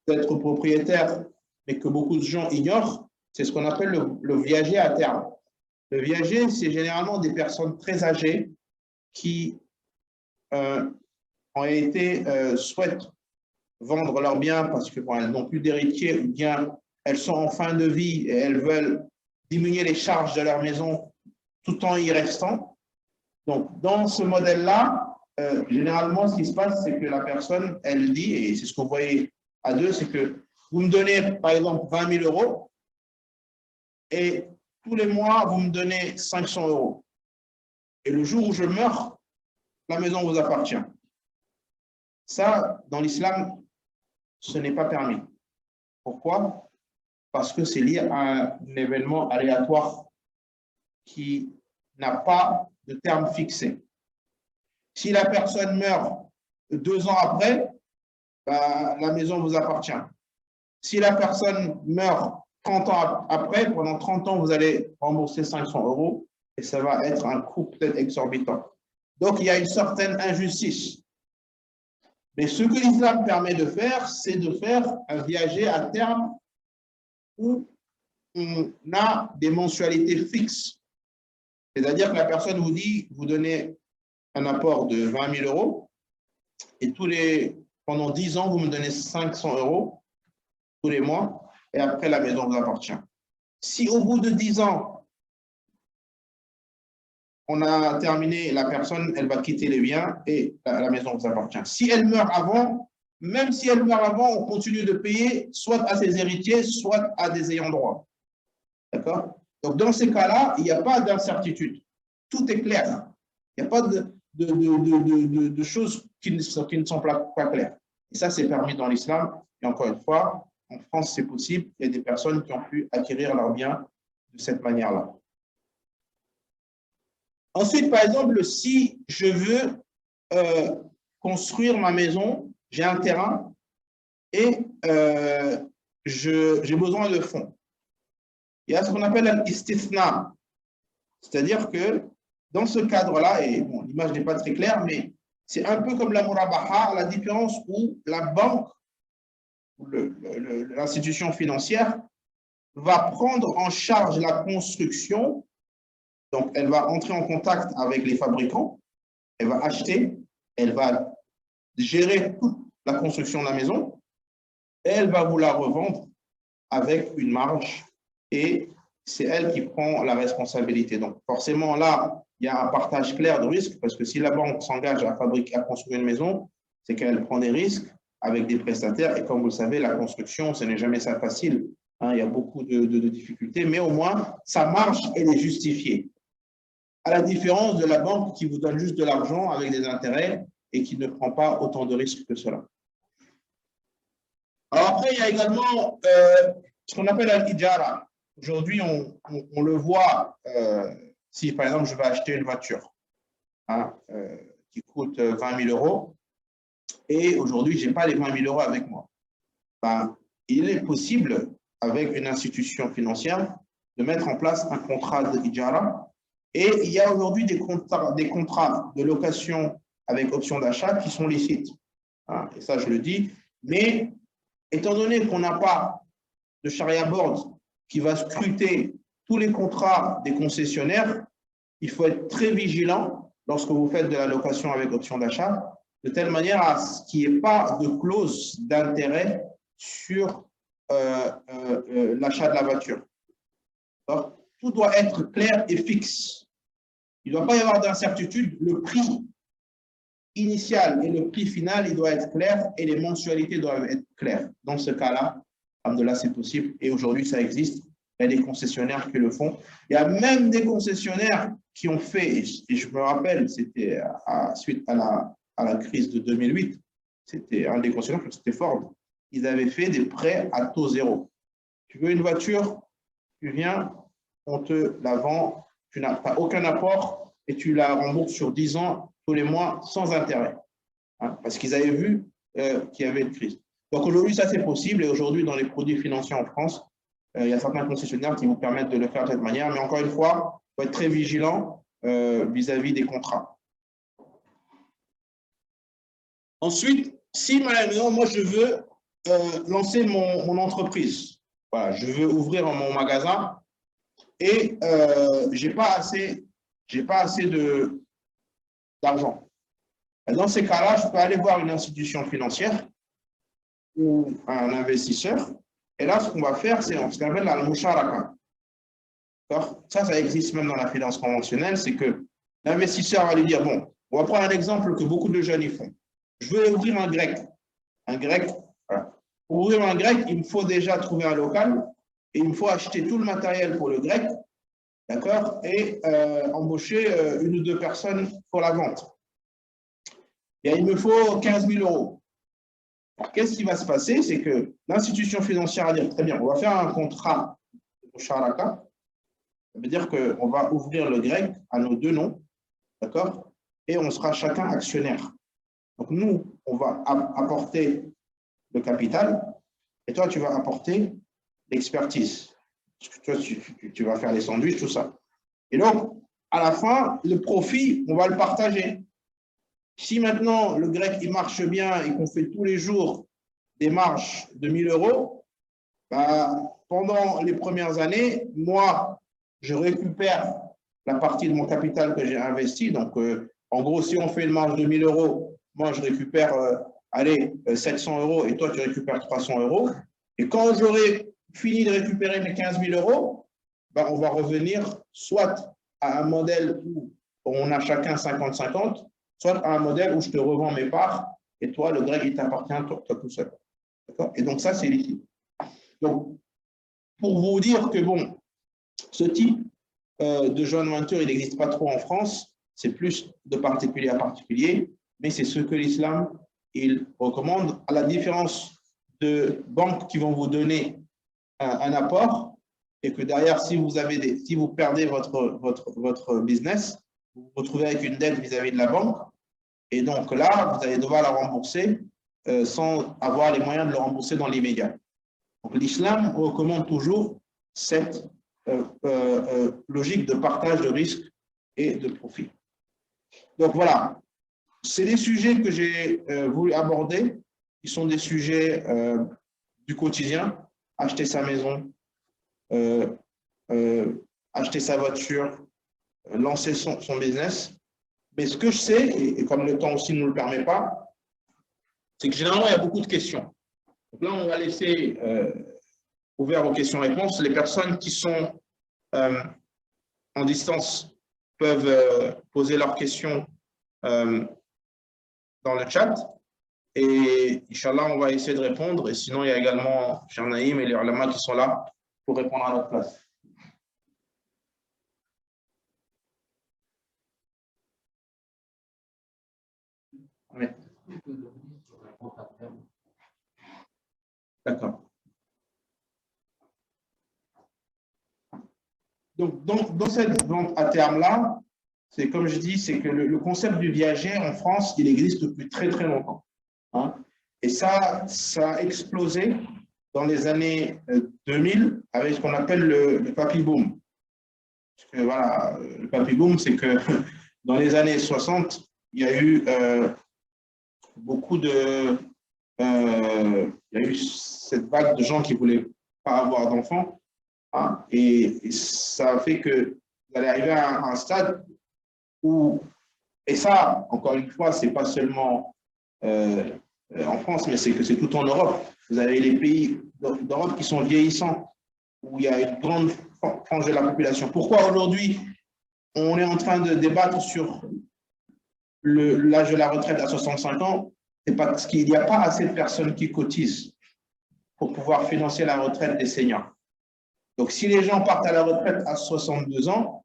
d'être propriétaire, mais que beaucoup de gens ignorent, c'est ce qu'on appelle le viager à terme. Le viager, c'est généralement des personnes très âgées qui, en réalité, souhaitent vendre leurs biens parce que elles n'ont plus d'héritiers ou bien elles sont en fin de vie et elles veulent diminuer les charges de leur maison tout en y restant. Donc, dans ce modèle-là, généralement, ce qui se passe, c'est que la personne, elle dit, et c'est ce que vous voyez à deux, c'est que vous me donnez, par exemple, 20 000 euros et tous les mois, vous me donnez 500 euros. Et le jour où je meurs, la maison vous appartient. Ça, dans l'islam, ce n'est pas permis. Pourquoi? Parce que c'est lié à un événement aléatoire qui n'a pas de terme fixé. Si la personne meurt 2 ans après, la maison vous appartient. Si la personne meurt 30 ans après, pendant 30 ans, vous allez rembourser 500 euros et ça va être un coût peut-être exorbitant. Donc, il y a une certaine injustice. Mais ce que l'islam permet de faire, c'est de faire un viager à terme où on a des mensualités fixes. C'est-à-dire que la personne vous dit, vous donnez un apport de 20 000 euros et pendant 10 ans, vous me donnez 500 euros tous les mois et après, la maison vous appartient. Si au bout de 10 ans, on a terminé, la personne, elle va quitter les biens et la maison vous appartient. Si elle meurt avant, même si elle meurt avant, on continue de payer soit à ses héritiers, soit à des ayants droit. D'accord? Donc, dans ces cas-là, il n'y a pas d'incertitude. Tout est clair. Il n'y a pas de choses qui ne sont pas claires. Et ça, c'est permis dans l'islam. Et encore une fois, en France, c'est possible. Il y a des personnes qui ont pu acquérir leurs biens de cette manière-là. Ensuite, par exemple, si je veux construire ma maison, j'ai un terrain et j'ai besoin de fonds. Il y a ce qu'on appelle un istithna, c'est-à-dire que dans ce cadre-là, et bon, l'image n'est pas très claire, mais c'est un peu comme la murabaha, à la différence où la banque, l'institution financière, va prendre en charge la construction. Donc, elle va entrer en contact avec les fabricants, elle va acheter, elle va gérer toute la construction de la maison, et elle va vous la revendre avec une marge, et c'est elle qui prend la responsabilité. Donc, forcément, là, il y a un partage clair de risques, parce que si la banque s'engage à construire une maison, c'est qu'elle prend des risques avec des prestataires, et comme vous le savez, la construction, ce n'est jamais ça facile. Hein, il y a beaucoup de difficultés, mais au moins, sa marge, elle est justifiée. À la différence de la banque qui vous donne juste de l'argent avec des intérêts et qui ne prend pas autant de risques que cela. Alors après, il y a également ce qu'on appelle al-ijara. Aujourd'hui, on le voit si, par exemple, je vais acheter une voiture hein, qui coûte 20 000 €, et aujourd'hui, je n'ai pas les 20 000 € avec moi. Ben, il est possible, avec une institution financière, de mettre en place un contrat d'ijara. Et il y a aujourd'hui des contrats de location avec option d'achat qui sont licites. Hein, et ça, je le dis. Mais étant donné qu'on n'a pas de Sharia board qui va scruter tous les contrats des concessionnaires, il faut être très vigilant lorsque vous faites de la location avec option d'achat, de telle manière à ce qu'il n'y ait pas de clause d'intérêt sur l'achat de la voiture. Alors, tout doit être clair et fixe. Il ne doit pas y avoir d'incertitude. Le prix initial et le prix final, il doit être clair et les mensualités doivent être claires. Dans ce cas-là, alhamdoulilah, c'est possible et aujourd'hui, ça existe. Il y a des concessionnaires qui le font. Il y a même des concessionnaires qui ont fait, et je me rappelle, c'était suite à la crise de 2008, c'était un des concessionnaires, c'était Ford. Ils avaient fait des prêts à taux zéro. Tu veux une voiture, tu viens, on te la vend, tu n'as pas aucun apport et tu la rembourses sur 10 ans, tous les mois, sans intérêt. Hein, parce qu'ils avaient vu qu'il y avait une crise. Donc aujourd'hui, ça c'est possible et aujourd'hui, dans les produits financiers en France, il y a certains concessionnaires qui vous permettent de le faire de cette manière. Mais encore une fois, il faut être très vigilant vis-à-vis des contrats. Ensuite, si moi je veux lancer mon entreprise, voilà, je veux ouvrir mon magasin et je n'ai pas assez d'argent. Dans ces cas-là, je peux aller voir une institution financière ou un investisseur. Et là, ce qu'on va faire, c'est ce qu'on appelle la musharaka. Ça existe même dans la finance conventionnelle, c'est que l'investisseur va lui dire, bon, on va prendre un exemple que beaucoup de jeunes y font. Je veux ouvrir un grec. Un grec, voilà. Pour ouvrir un grec, il me faut déjà trouver un local et il me faut acheter tout le matériel pour le grec, d'accord, et embaucher une ou deux personnes pour la vente. Et il me faut 15 000 €. Qu'est-ce qui va se passer? C'est que l'institution financière va dire, très bien, on va faire un contrat de Sharaka. Ça veut dire qu'on va ouvrir le grec à nos deux noms, d'accord? Et on sera chacun actionnaire. Donc nous, on va apporter le capital et toi, tu vas apporter l'expertise. Parce que toi, tu vas faire les sandwichs, tout ça. Et donc, à la fin, le profit, on va le partager. Si maintenant le grec il marche bien et qu'on fait tous les jours des marges de 1 000 €, bah, pendant les premières années, moi, je récupère la partie de mon capital que j'ai investi. Donc, en gros, si on fait une marge de 1 000 €, moi, je récupère 700 € et toi, tu récupères 300 €. Et quand j'aurai fini de récupérer mes 15 000 €, bah, on va revenir soit à un modèle où on a chacun 50-50, soit à un modèle où je te revends mes parts et toi, le grec, il t'appartient, toi tout seul. Et donc, ça, c'est licite. Donc, pour vous dire que, bon, ce type de joint venture, il n'existe pas trop en France, c'est plus de particulier à particulier, mais c'est ce que l'islam, il recommande, à la différence de banques qui vont vous donner un apport et que derrière, si vous perdez votre business, vous vous retrouvez avec une dette vis-à-vis de la banque. Et donc là, vous allez devoir la rembourser sans avoir les moyens de le rembourser dans l'immédiat. Donc l'islam recommande toujours cette logique de partage de risques et de profit. Donc voilà, c'est des sujets que j'ai voulu aborder, qui sont des sujets du quotidien. Acheter sa maison, acheter sa voiture, lancer son business. Mais ce que je sais, et comme le temps aussi ne nous le permet pas, c'est que généralement, il y a beaucoup de questions. Donc là, on va laisser ouvert aux questions-réponses. Les personnes qui sont en distance peuvent poser leurs questions dans le chat. Et Inch'Allah, on va essayer de répondre. Et sinon, il y a également Cheikh Naïm et les ulama qui sont là pour répondre à notre place. Oui. D'accord. Donc, dans cette vente à terme-là, c'est comme je dis, c'est que le concept du viager en France, il existe depuis très, très longtemps. Hein. Et ça a explosé dans les années 2000 avec ce qu'on appelle le papy boom. Parce que voilà, le papy boom, c'est que dans les années 60, il y a eu beaucoup de... il y a eu cette vague de gens qui ne voulaient pas avoir d'enfants. Hein, et ça a fait que vous allez arriver à un stade où, et ça, encore une fois, ce n'est pas seulement en France, mais c'est que c'est tout en Europe. Vous avez les pays d'Europe qui sont vieillissants, où il y a une grande frange de la population. Pourquoi aujourd'hui, on est en train de débattre sur l'âge de la retraite à 65 ans? C'est parce qu'il n'y a pas assez de personnes qui cotisent pour pouvoir financer la retraite des seniors. Donc, si les gens partent à la retraite à 62 ans,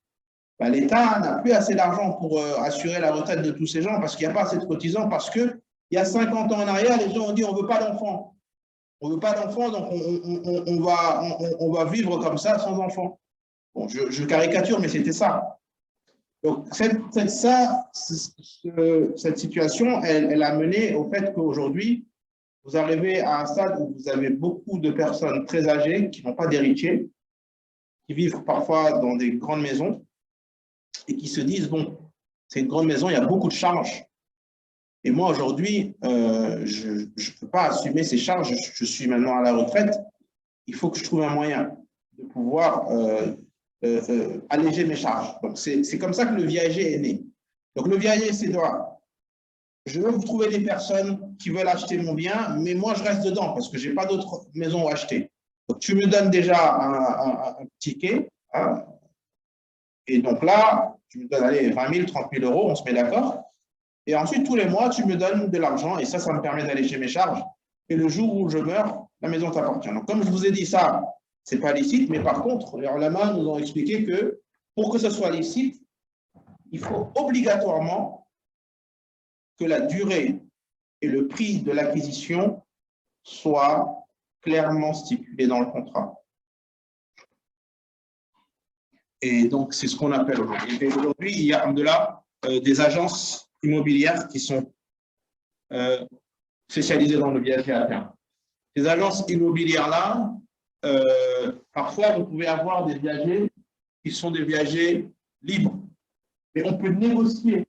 ben, l'État n'a plus assez d'argent pour assurer la retraite de tous ces gens parce qu'il n'y a pas assez de cotisants, parce qu'il y a 50 ans en arrière, les gens ont dit on ne veut pas d'enfants. On ne veut pas d'enfants, donc on va vivre comme ça sans enfants. Bon, je caricature, mais c'était ça. Donc, cette situation, elle a mené au fait qu'aujourd'hui, vous arrivez à un stade où vous avez beaucoup de personnes très âgées qui n'ont pas d'héritiers, qui vivent parfois dans des grandes maisons et qui se disent, bon, c'est une grande maison, il y a beaucoup de charges. Et moi, aujourd'hui, je ne peux pas assumer ces charges, je suis maintenant à la retraite, il faut que je trouve un moyen de pouvoir alléger mes charges. Donc, c'est comme ça que le viager est né. Donc, le viager, c'est droit. Je veux vous trouver des personnes qui veulent acheter mon bien, mais moi, je reste dedans parce que je n'ai pas d'autres maisons à acheter. Donc, tu me donnes déjà un ticket. Hein, et donc là, tu me donnes allez, 20 000, 30 000 euros, on se met d'accord. Et ensuite, tous les mois, tu me donnes de l'argent et ça me permet d'alléger mes charges. Et le jour où je meurs, la maison t'appartient. Donc, comme je vous ai dit ça, ce n'est pas licite, mais par contre, les ulama nous ont expliqué que pour que ce soit licite, il faut obligatoirement que la durée et le prix de l'acquisition soient clairement stipulés dans le contrat. Et donc, c'est ce qu'on appelle aujourd'hui. Et aujourd'hui, il y a des agences immobilières qui sont spécialisées dans le viager à terme. Ces agences immobilières-là, parfois, vous pouvez avoir des viagers qui sont des viagers libres. Mais on peut négocier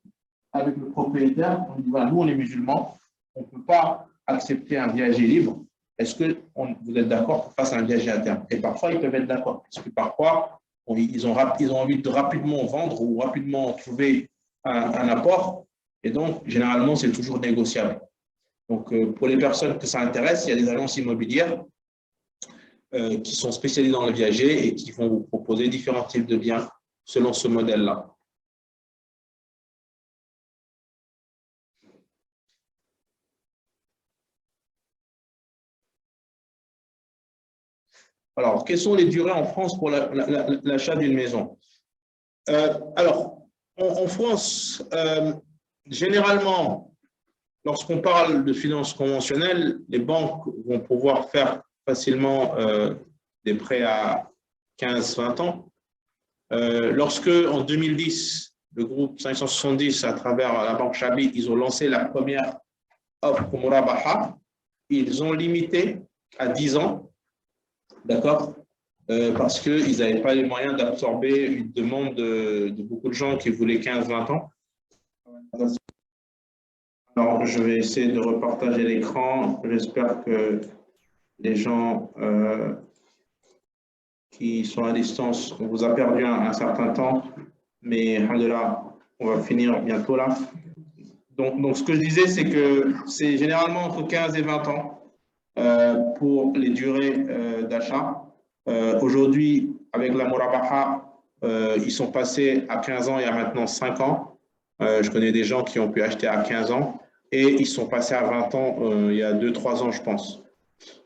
avec le propriétaire. On dit, voilà, nous, on est musulmans, on ne peut pas accepter un viager libre. Est-ce que vous êtes d'accord pour faire un viager à terme? Et parfois, ils peuvent être d'accord. Parce que parfois, ils ont envie de rapidement vendre ou rapidement trouver un apport. Et donc, généralement, c'est toujours négociable. Donc, pour les personnes que ça intéresse, il y a des agences immobilières qui sont spécialisées dans le viager et qui vont vous proposer différents types de biens selon ce modèle-là. Alors, quelles sont les durées en France pour l'achat d'une maison? Alors, en France, généralement, lorsqu'on parle de finances conventionnelles, les banques vont pouvoir faire facilement des prêts à 15-20 ans. Lorsque, en 2010, le groupe 570, à travers la banque Chabi, ils ont lancé la première offre Murabaha, ils ont limité à 10 ans, d'accord, parce qu'ils n'avaient pas les moyens d'absorber une demande de beaucoup de gens qui voulaient 15-20 ans. Alors, je vais essayer de repartager l'écran. J'espère que les gens qui sont à distance, on vous a perdu un certain temps, mais alhamdoulilah, on va finir bientôt là. Donc, ce que je disais, c'est que c'est généralement entre 15 et 20 ans pour les durées d'achat. Aujourd'hui, avec la Murabaha, ils sont passés à 15 ans il y a maintenant 5 ans. Je connais des gens qui ont pu acheter à 15 ans et ils sont passés à 20 ans il y a 2-3 ans, je pense.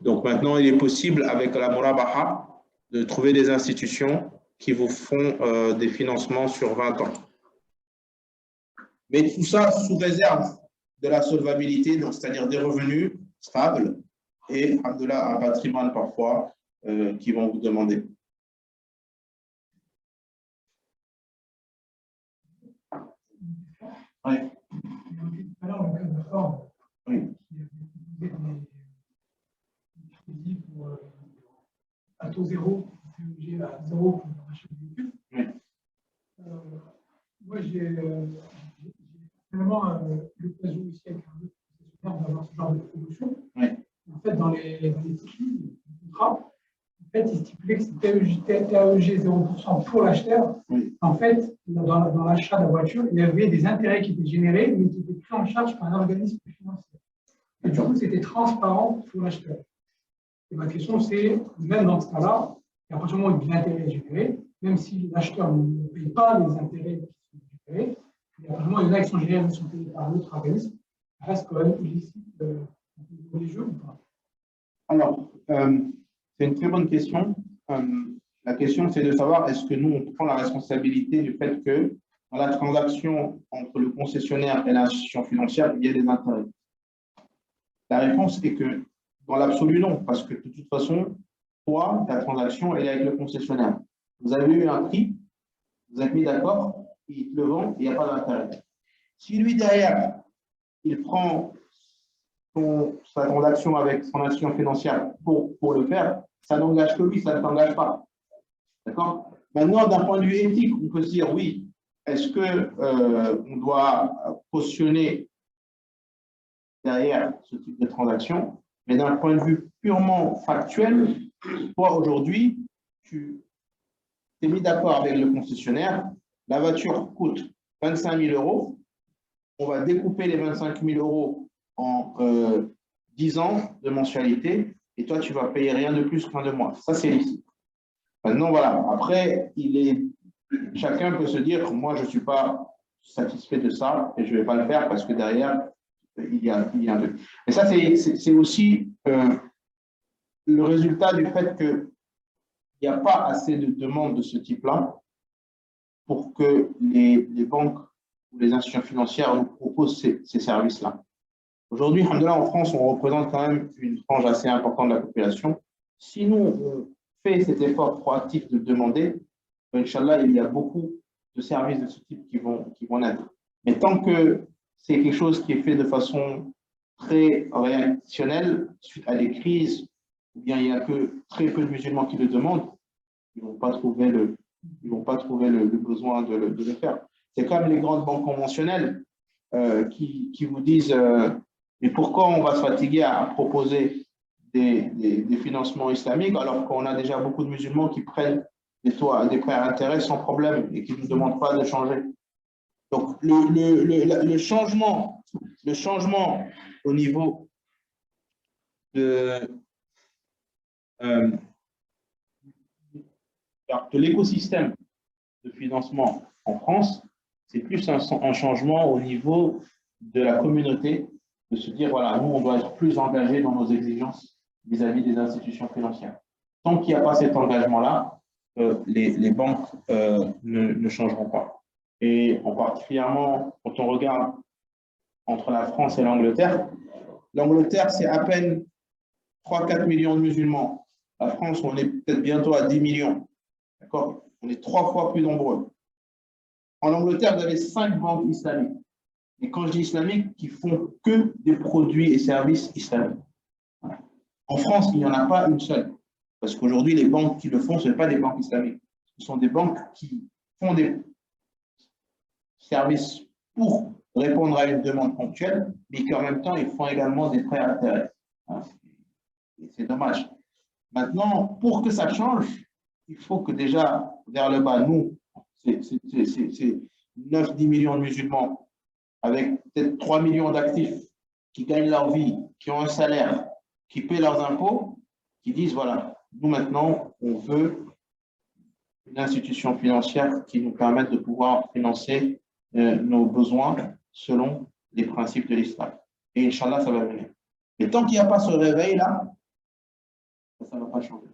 Donc maintenant, il est possible avec la Murabaha de trouver des institutions qui vous font des financements sur 20 ans. Mais tout ça sous réserve de la solvabilité, c'est-à-dire des revenus stables et un patrimoine parfois qui vont vous demander. Oui. Alors, le cas de forme, oui. Des crédits pour à taux zéro, à zéro pour l'achat de véhicule. Oui. Moi, j'ai vraiment l'occasion aussi avec un autre concessionnaire d'avoir ce genre de promotion. Oui. En fait, dans les tickets, contrat, en fait, il stipulait que c'était TAEG 0% pour l'acheteur. Oui. En fait, dans l'achat de la voiture, il y avait des intérêts qui étaient générés, mais qui étaient pris en charge par un organisme financier. Et du coup, c'était transparent pour l'acheteur. Et ma question, c'est, même dans ce cas-là, à partir du moment où l'intérêt est généré, même si l'acheteur ne paye pas les intérêts qui sont générés, et à partir du moment où il y en a qui sont générés qui sont payés par l'autre organisme, ça reste quand même illicite pour les jeux ou pas? Alors, c'est une très bonne question. La question, c'est de savoir est-ce que nous, on prend la responsabilité du fait que dans la transaction entre le concessionnaire et l'institution financière, il y a des intérêts. La réponse est que dans l'absolu, non, parce que de toute façon, toi, ta transaction, elle est avec le concessionnaire. Vous avez eu un prix, vous êtes mis d'accord, il te le vend, il n'y a pas d'intérêt. Si lui, derrière, il prend sa transaction avec son institution financière pour le faire, ça n'engage que lui, ça ne t'engage pas. D'accord? Maintenant, d'un point de vue éthique, on peut se dire, oui, est-ce qu'on doit cautionner derrière ce type de transaction? Mais d'un point de vue purement factuel, toi, aujourd'hui, tu t'es mis d'accord avec le concessionnaire, la voiture coûte 25 000 €, on va découper les 25 000 € en 10 ans de mensualité, et toi, tu vas payer rien de plus qu'un de mois. Ça, c'est licite. Maintenant, voilà. Après, chacun peut se dire, moi, je ne suis pas satisfait de ça, et je ne vais pas le faire parce que derrière, il y a un truc. Et ça, c'est aussi le résultat du fait qu'il n'y a pas assez de demandes de ce type-là pour que les banques ou les institutions financières nous proposent ces services-là. Aujourd'hui, en France, on représente quand même une frange assez importante de la population. Si nous, on fait cet effort proactif de demander, Inch'Allah, il y a beaucoup de services de ce type qui vont naître. Mais tant que c'est quelque chose qui est fait de façon très réactionnelle, suite à des crises, ou bien il n'y a que très peu de musulmans qui le demandent, ils ne vont pas trouver le besoin de le faire. C'est comme les grandes banques conventionnelles qui vous disent mais pourquoi on va se fatiguer à proposer des financements islamiques alors qu'on a déjà beaucoup de musulmans qui prennent des prêts à intérêt sans problème et qui ne nous demandent pas de changer. Donc, le changement au niveau de l'écosystème de financement en France, c'est plus un changement au niveau de la communauté, de se dire, voilà, nous, on doit être plus engagés dans nos exigences vis-à-vis des institutions financières. Tant qu'il n'y a pas cet engagement-là, les banques ne changeront pas. Et en particulièrement, quand on regarde entre la France et l'Angleterre. L'Angleterre, c'est à peine 3-4 millions de musulmans. La France, on est peut-être bientôt à 10 millions. D'accord? On est 3 fois plus nombreux. En Angleterre, vous avez 5 banques islamiques. Et quand je dis islamiques, qui font que des produits et services islamiques. En France, il n'y en a pas une seule. Parce qu'aujourd'hui, les banques qui le font, ce ne sont pas des banques islamiques. Ce sont des banques qui font des services pour répondre à une demande ponctuelle, mais qui en même temps, ils font également des prêts à intérêt. C'est dommage. Maintenant, pour que ça change, il faut que déjà, vers le bas, nous, c'est 9-10 millions de musulmans, avec peut-être 3 millions d'actifs qui gagnent leur vie, qui ont un salaire, qui paient leurs impôts, qui disent, voilà, nous maintenant, on veut une institution financière qui nous permette de pouvoir financer nos besoins selon les principes de l'islam. Et Inch'Allah, ça va venir. Mais tant qu'il n'y a pas ce réveil-là, ça ne va pas changer.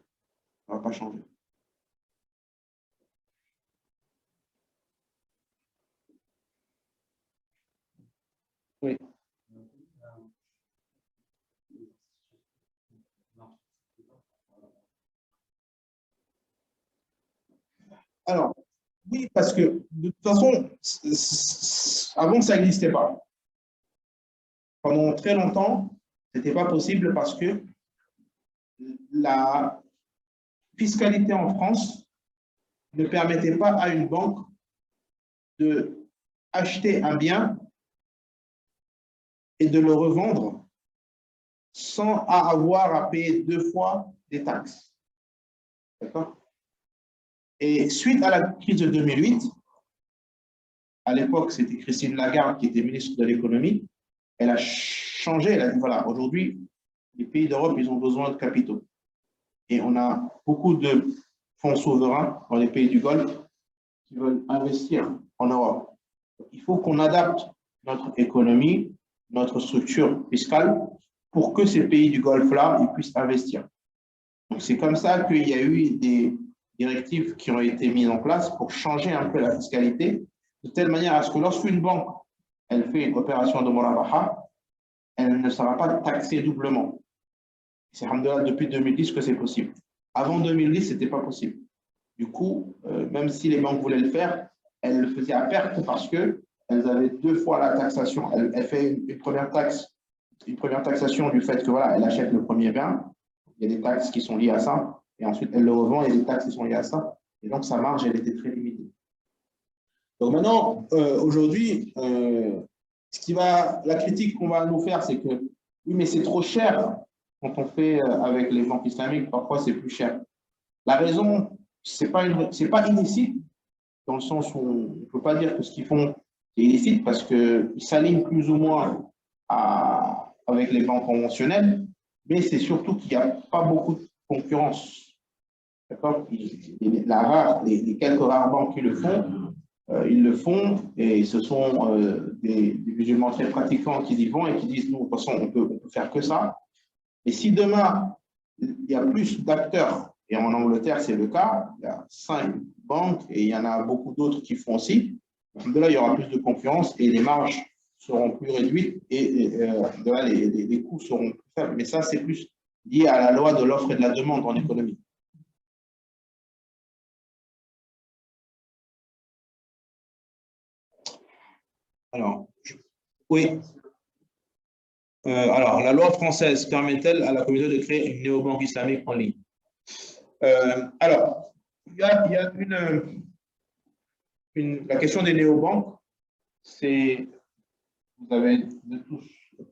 Ça ne va pas changer. Oui. Alors, oui, parce que de toute façon, avant, ça n'existait pas. Pendant très longtemps, ce n'était pas possible parce que la fiscalité en France ne permettait pas à une banque de acheter un bien et de le revendre sans avoir à payer 2 fois des taxes. D'accord? Et suite à la crise de 2008, à l'époque, c'était Christine Lagarde qui était ministre de l'économie, elle a changé, elle a dit, voilà, aujourd'hui, les pays d'Europe, ils ont besoin de capitaux. Et on a beaucoup de fonds souverains dans les pays du Golfe qui veulent investir en Europe. Il faut qu'on adapte notre économie, notre structure fiscale pour que ces pays du Golfe-là, ils puissent investir. Donc, c'est comme ça qu'il y a eu des directives qui ont été mises en place pour changer un peu la fiscalité, de telle manière à ce que lorsqu'une banque, elle fait une opération de Murabaha, elle ne sera pas taxée doublement. C'est depuis 2010 que c'est possible. Avant 2010, ce n'était pas possible. Du coup, même si les banques voulaient le faire, elles le faisaient à perte parce qu'elles avaient 2 fois la taxation. Elle fait une première taxation du fait que voilà, elle achète le premier bien. Il y a des taxes qui sont liées à ça. Et ensuite, elle le revend, il y a des taxes qui sont liées à ça. Et donc, sa marge, elle était très limitée. Donc maintenant, aujourd'hui, la critique qu'on va nous faire, c'est que oui, mais c'est trop cher quand on fait avec les banques islamiques, parfois c'est plus cher. La raison, c'est pas illicite, dans le sens où on ne peut pas dire que ce qu'ils font est illicite parce qu'ils s'alignent plus ou moins avec les banques conventionnelles, mais c'est surtout qu'il n'y a pas beaucoup de concurrence. D'accord? Les quelques rares banques qui le font, ils le font et ce sont des musulmans très pratiquants qui y vont et qui disent, nous, de toute façon, on peut faire que ça. Et si demain, il y a plus d'acteurs, et en Angleterre, c'est le cas, il y a 5 banques et il y en a beaucoup d'autres qui font aussi, de là, il y aura plus de concurrence et les marges seront plus réduites et de là, les coûts seront plus faibles. Mais ça, c'est plus lié à la loi de l'offre et de la demande en économie. Alors, oui. Alors, la loi française permet-elle à la communauté de créer une néobanque islamique en ligne? Alors, il y a la question des néobanques, c'est, vous avez tous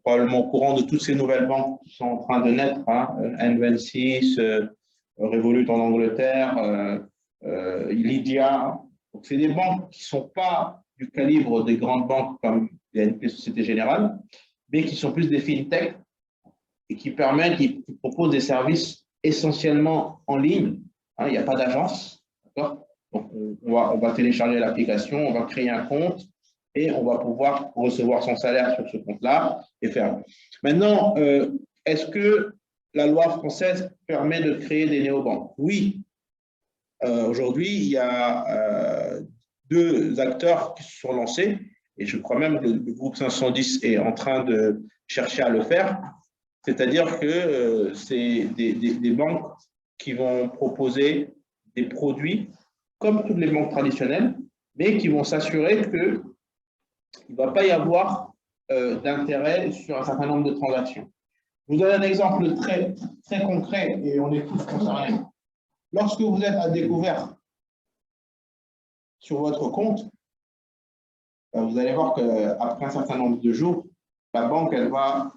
probablement au courant de toutes ces nouvelles banques qui sont en train de naître, hein, N26, Revolut en Angleterre, Lydia. Donc, c'est des banques qui ne sont pas du calibre des grandes banques comme les Sociétés Générales, mais qui sont plus des fintech et qui proposent des services essentiellement en ligne. Hein, il n'y a pas d'agence. Donc, on va télécharger l'application, on va créer un compte et on va pouvoir recevoir son salaire sur ce compte-là et faire. Maintenant, est-ce que la loi française permet de créer des néobanques? Oui. Aujourd'hui, il y a 2 acteurs qui se sont lancés. et je crois même que le groupe 510 est en train de chercher à le faire, c'est-à-dire que c'est des banques qui vont proposer des produits comme toutes les banques traditionnelles, mais qui vont s'assurer qu'il ne va pas y avoir d'intérêt sur un certain nombre de transactions. Je vous donne un exemple très, très concret et on est tous concernés. Lorsque vous êtes à découvert sur votre compte, vous allez voir qu'après un certain nombre de jours, la banque elle va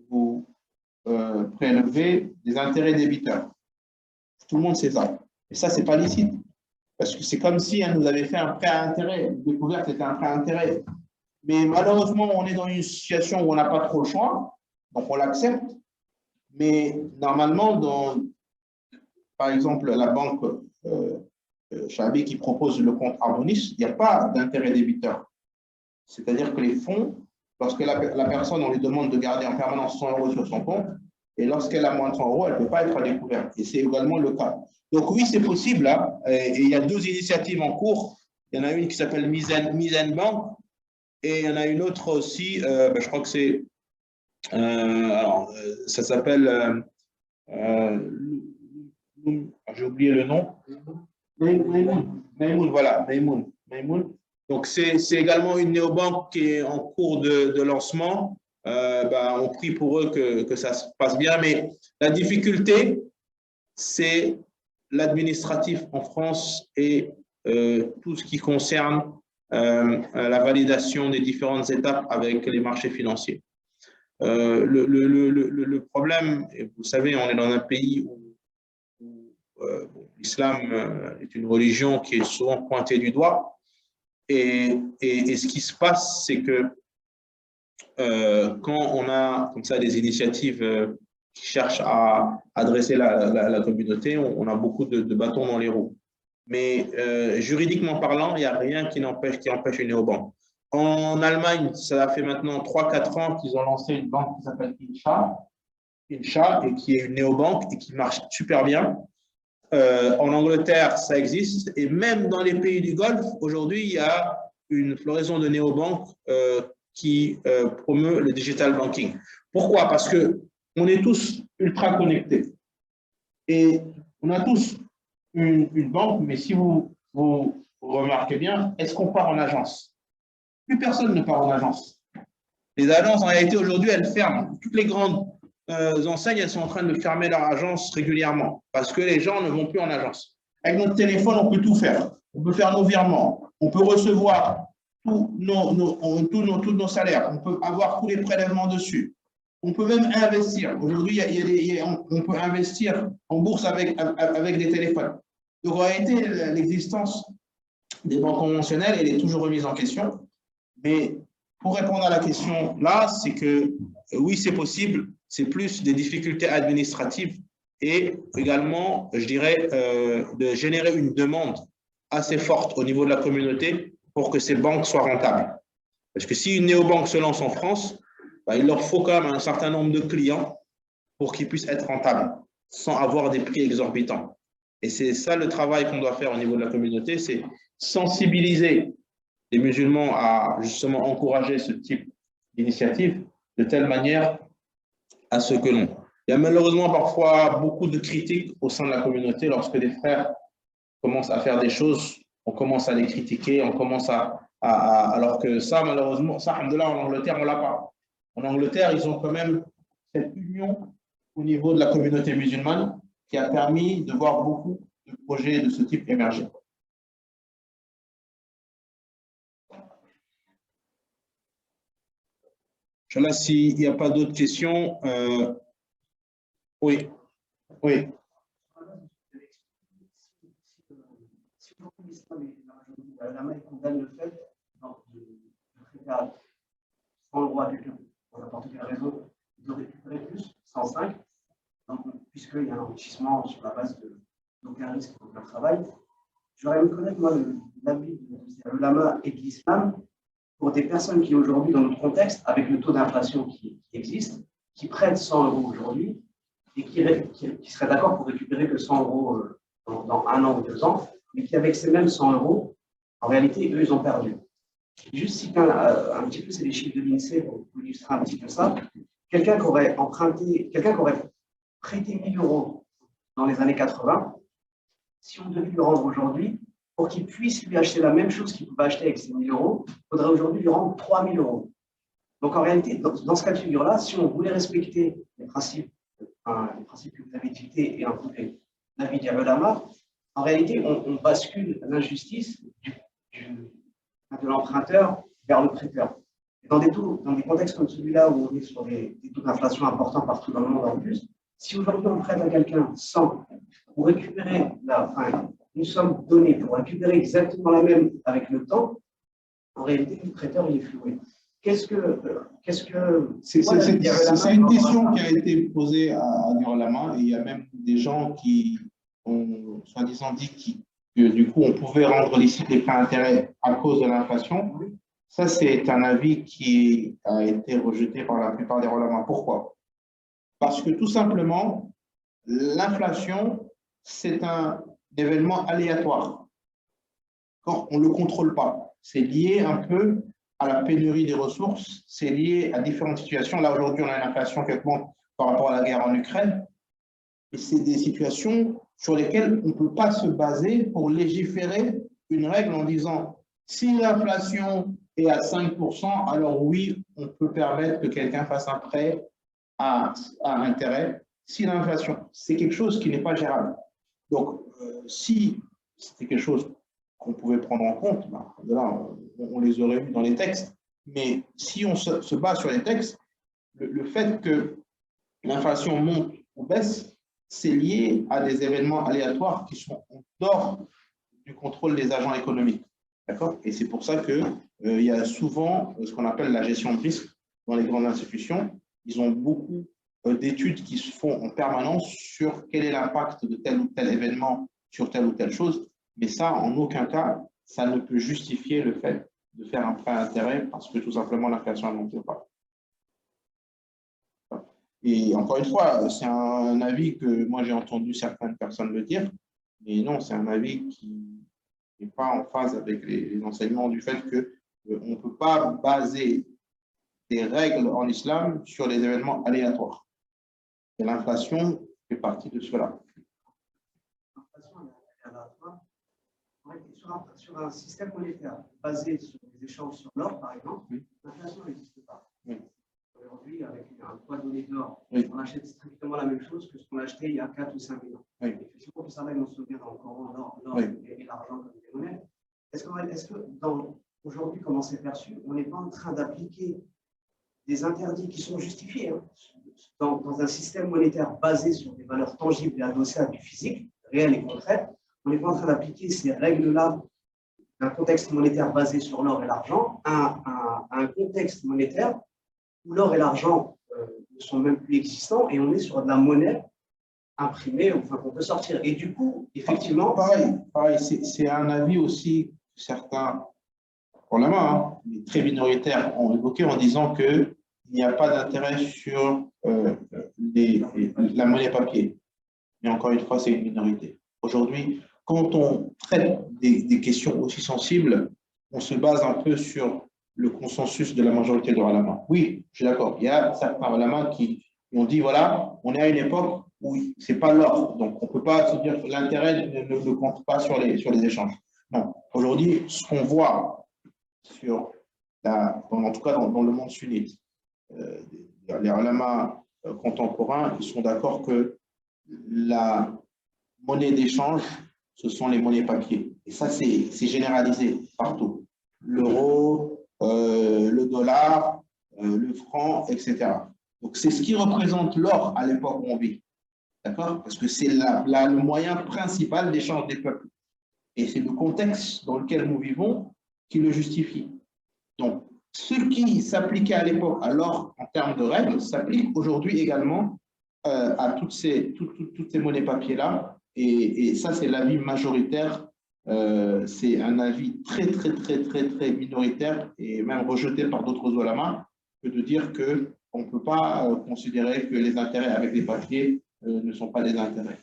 vous prélever des intérêts débiteurs. Tout le monde sait ça. Et ça, ce n'est pas licite. Parce que c'est comme si elle nous avait fait un prêt à intérêt. Une découverte, c'était un prêt à intérêt. Mais malheureusement, on est dans une situation où on n'a pas trop le choix, donc on l'accepte. Mais normalement, par exemple, la banque Chabi qui propose le compte Harmonis, il n'y a pas d'intérêt débiteur. C'est-à-dire que les fonds, lorsque la personne, on lui demande de garder en permanence 100 € sur son compte, et lorsqu'elle a moins de 100 €, elle ne peut pas être à découvert. Et c'est également le cas. Donc oui, c'est possible. Hein, et il y a 2 initiatives en cours. Il y en a une qui s'appelle Mizen Bank, et il y en a une autre aussi, je crois que c'est, ça s'appelle, j'ai oublié le nom. Maymoun, voilà, Maymoun. Donc, c'est également une néobanque qui est en cours de lancement. On prie pour eux que ça se passe bien, mais la difficulté, c'est l'administratif en France et tout ce qui concerne la validation des différentes étapes avec les marchés financiers. Le problème, et vous savez, on est dans un pays où l'islam est une religion qui est souvent pointée du doigt. Et ce qui se passe, c'est que quand on a comme ça des initiatives qui cherchent à adresser la communauté, on a beaucoup de bâtons dans les roues. Mais juridiquement parlant, il n'y a rien qui empêche une néobanque. En Allemagne, ça fait maintenant 3-4 ans qu'ils ont lancé une banque qui s'appelle Incha, et qui est une néobanque et qui marche super bien. En Angleterre, ça existe. Et même dans les pays du Golfe, aujourd'hui, il y a une floraison de néobanques qui promeut le digital banking. Pourquoi? Parce qu'on est tous ultra connectés. Et on a tous une banque, mais si vous remarquez bien, est-ce qu'on part en agence? Plus personne ne part en agence. Les agences, en réalité, aujourd'hui, elles ferment. Toutes les grandes enseignes, elles sont en train de fermer leur agence régulièrement parce que les gens ne vont plus en agence. Avec notre téléphone, on peut tout faire. On peut faire nos virements. On peut recevoir tous nos salaires. On peut avoir tous les prélèvements dessus. On peut même investir. Aujourd'hui, on peut investir en bourse avec des téléphones. Donc, en réalité, l'existence des banques conventionnelles, elle est toujours remise en question. Mais pour répondre à la question là, c'est que oui, c'est possible. C'est plus des difficultés administratives et également, je dirais, de générer une demande assez forte au niveau de la communauté pour que ces banques soient rentables. Parce que si une néobanque se lance en France, il leur faut quand même un certain nombre de clients pour qu'ils puissent être rentables sans avoir des prix exorbitants. Et c'est ça le travail qu'on doit faire au niveau de la communauté, c'est sensibiliser les musulmans à justement encourager ce type d'initiative de telle manière à ce que l'on. Il y a malheureusement parfois beaucoup de critiques au sein de la communauté lorsque des frères commencent à faire des choses, on commence à les critiquer, on commence alors que ça, malheureusement, ça, alhamdoulilah, en Angleterre, on ne l'a pas. En Angleterre, ils ont quand même cette union au niveau de la communauté musulmane qui a permis de voir beaucoup de projets de ce type émerger. Là, s'il n'y a pas d'autres questions, oui. Oui. La main condamne le fait de faire 100 € à quelqu'un pour n'importe quelle raison, de récupérer plus, 105, puisqu'il y a un enrichissement sur la base d'aucun risque pour leur travail. J'aurais aimé connaître, moi, l'avis de l'ulama et de l'islam pour des personnes qui, aujourd'hui, dans notre contexte, avec le taux d'inflation qui existe, qui prêtent 100 € aujourd'hui et qui seraient d'accord pour récupérer que 100 € dans 1 an ou 2 ans, mais qui, avec ces mêmes 100 €, en réalité, eux, ils ont perdu. Juste citer un petit peu, c'est les chiffres de l'INSEE pour illustrer un petit peu ça. Quelqu'un qui aurait prêté 1 000 euros dans les années 80, si on devait lui rendre aujourd'hui, pour qu'il puisse lui acheter la même chose qu'il pouvait acheter avec ses 1 000 euros, il faudrait aujourd'hui lui rendre 3 000 euros. Donc en réalité, dans ce cas de figure-là, si on voulait respecter les principes que vous avez dictés et inclus l'avis des ulama, en réalité, on bascule l'injustice de l'emprunteur vers le prêteur. Et dans des contextes comme celui-là où on est sur des taux d'inflation importants partout dans le monde en plus, si aujourd'hui on prête à quelqu'un pour récupérer une somme donnée, pour récupérer exactement la même avec le temps, en réalité, le prêteur il est floué. C'est une question qui a été posée à Dirolama, et il y a même des gens qui ont soi-disant dit que du coup on pouvait rendre licite les prêts à intérêt à cause de l'inflation. Ça, c'est un avis qui a été rejeté par la plupart des Dirolama. Pourquoi? Parce que tout simplement, l'inflation, c'est un événement aléatoire. Quand on ne le contrôle pas, c'est lié un peu à la pénurie des ressources, c'est lié à différentes situations. Là, aujourd'hui, on a une inflation qui augmente par rapport à la guerre en Ukraine. Et c'est des situations sur lesquelles on ne peut pas se baser pour légiférer une règle en disant si l'inflation est à 5%, alors oui, on peut permettre que quelqu'un fasse un prêt à intérêt. Si l'inflation, c'est quelque chose qui n'est pas gérable. Donc, si c'était quelque chose qu'on pouvait prendre en compte, ben, là, on les aurait vus dans les textes. Mais si on se base sur les textes, le fait que l'inflation monte ou baisse, c'est lié à des événements aléatoires qui sont en dehors du contrôle des agents économiques. D'accord? Et c'est pour ça qu'il y a souvent ce qu'on appelle la gestion de risque dans les grandes institutions. Ils ont beaucoup d'études qui se font en permanence sur quel est l'impact de tel ou tel événement sur telle ou telle chose. Mais ça, en aucun cas, ça ne peut justifier le fait de faire un prêt à intérêt parce que tout simplement l'inflation n'a monté pas. Et encore une fois, c'est un avis que moi j'ai entendu certaines personnes le dire, mais non, c'est un avis qui n'est pas en phase avec les enseignements du fait qu'on ne peut pas baser des règles en islam sur les événements aléatoires. Et l'inflation fait partie de cela. Sur un système monétaire basé sur des échanges sur l'or, par exemple, oui. L'inflation n'existe pas. Oui. Aujourd'hui, avec un poids donné d'or, oui. On achète strictement la même chose que ce qu'on a acheté il y a 4 ou 5 000 ans. Oui. Effectivement, ça va nous souvenir dans le Coran, l'or oui. Et l'argent comme des monnaies. Est-ce que aujourd'hui, comment c'est perçu, on n'est pas en train d'appliquer des interdits qui sont justifiés hein, dans un système monétaire basé sur des valeurs tangibles et adossées à du physique, réel et concret? On n'est pas en train d'appliquer ces règles-là d'un contexte monétaire basé sur l'or et l'argent à un contexte monétaire où l'or et l'argent ne sont même plus existants et on est sur de la monnaie imprimée, enfin qu'on peut sortir. Et du coup, effectivement… Pareil c'est un avis aussi que certains, pour la main, hein, mais très minoritaires, ont évoqué en disant qu'il n'y a pas d'intérêt sur la monnaie papier. Mais encore une fois, c'est une minorité. Aujourd'hui, quand on traite des questions aussi sensibles, on se base un peu sur le consensus de la majorité de ulama. Oui, je suis d'accord. Il y a certains ulama qui ont dit, voilà, on est à une époque où ce n'est pas l'or. Donc, on ne peut pas se dire que l'intérêt ne compte pas sur les échanges. Non. Aujourd'hui, ce qu'on voit en tout cas dans le monde sunnite, les ulama contemporains, ils sont d'accord que la monnaie d'échange, ce sont les monnaies papier. Et ça, c'est généralisé partout. L'euro, le dollar, le franc, etc. Donc, c'est ce qui représente l'or à l'époque où on vit. D'accord? Parce que c'est le moyen principal d'échange des peuples. Et c'est le contexte dans lequel nous vivons qui le justifie. Donc, ce qui s'appliquait à l'époque à l'or en termes de règles s'applique aujourd'hui également à toutes ces monnaies papier-là. Et ça, c'est l'avis majoritaire. C'est un avis très minoritaire et même rejeté par d'autres ulama que de dire qu'on ne peut pas considérer que les intérêts avec les papiers ne sont pas des intérêts.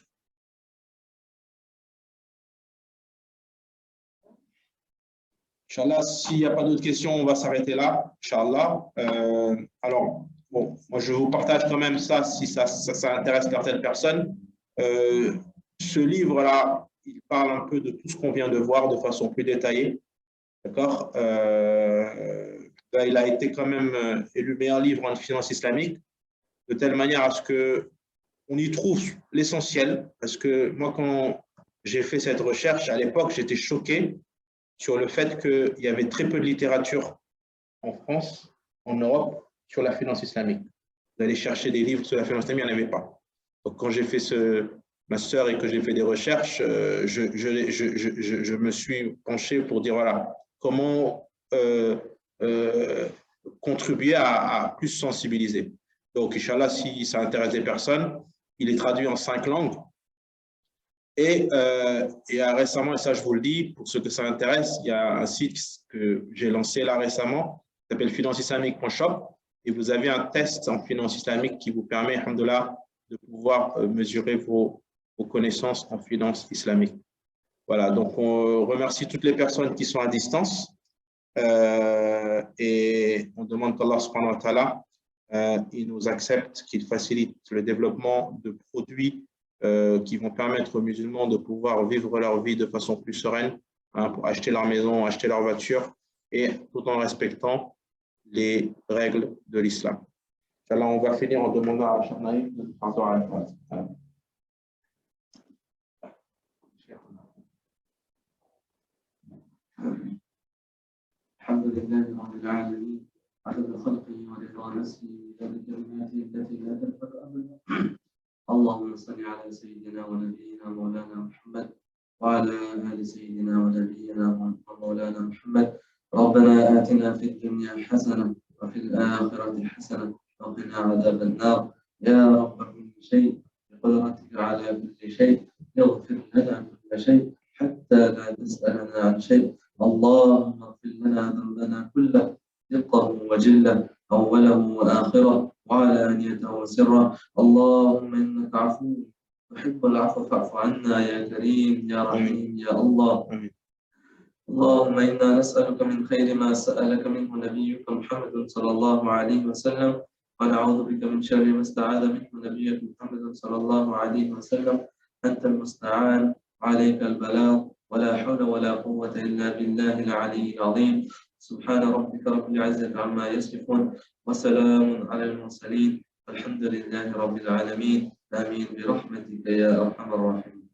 Inch'Allah, s'il n'y a pas d'autres questions, on va s'arrêter là, Inch'Allah. Alors, bon, moi je vous partage quand même ça, si ça intéresse certaines personnes. Ce livre-là, il parle un peu de tout ce qu'on vient de voir de façon plus détaillée. D'accord, il a été quand même élu meilleur livre en finance islamique, de telle manière à ce qu'on y trouve l'essentiel. Parce que moi, quand j'ai fait cette recherche, à l'époque, j'étais choqué sur le fait qu'il y avait très peu de littérature en France, en Europe, sur la finance islamique. Vous allez chercher des livres sur la finance islamique, il n'y en avait pas. Donc, quand j'ai fait ce master et que j'ai fait des recherches, je me suis penché pour dire, voilà, comment contribuer à plus sensibiliser. Donc, Inch'Allah, si ça intéresse des personnes, il est traduit en 5 langues. Et récemment, et ça je vous le dis, pour ceux que ça intéresse, il y a un site que j'ai lancé là récemment, qui s'appelle financeislamique.shop, et vous avez un test en finance islamique qui vous permet, alhamdoulilah, de pouvoir mesurer vos connaissances en finance islamique. Voilà, donc on remercie toutes les personnes qui sont à distance et on demande qu'Allah subhanahu wa ta'ala il nous accepte, qu'il facilite le développement de produits qui vont permettre aux musulmans de pouvoir vivre leur vie de façon plus sereine, hein, pour acheter leur maison, acheter leur voiture, et tout en respectant les règles de l'islam. Inch'Allah, on va finir en demandant à Cheikh Naïf de prendre la réponse. الحمد لله رب العالمين عدد خلقه ورضا نفسه وبكلماته التي لا تنفك ابدا. اللهم صل على سيدنا ونبينا مولانا محمد وعلى ال سيدنا ونبينا ومولانا محمد. ربنا آتنا في الدنيا حسنه وفي الاخره حسنه وقنا عذاب النار. يا رب كل شيء بقدرتك على كل شيء اغفر لنا كل شيء حتى لا تسألنا عن شيء. اللهم اغفر لنا ذنبنا كله دقه وجله اوله واخره وعلانيته وسره. اللهم انك عفو تحب العفو فاعف عنا يا كريم يا رحيم يا الله. اللهم انا نسالك من خير ما سالك منه نبيك محمد صلى الله عليه وسلم ونعوذ بك من شر ما استعاذ منه نبيك محمد صلى الله عليه وسلم. انت المستعان وعليك البلاغ ولا حول ولا قوة إلا بالله العلي العظيم. سبحان ربك رب العزة عما يصفون وسلام على المرسلين والحمد لله رب العالمين. آمين برحمتك يا أرحم الراحمين.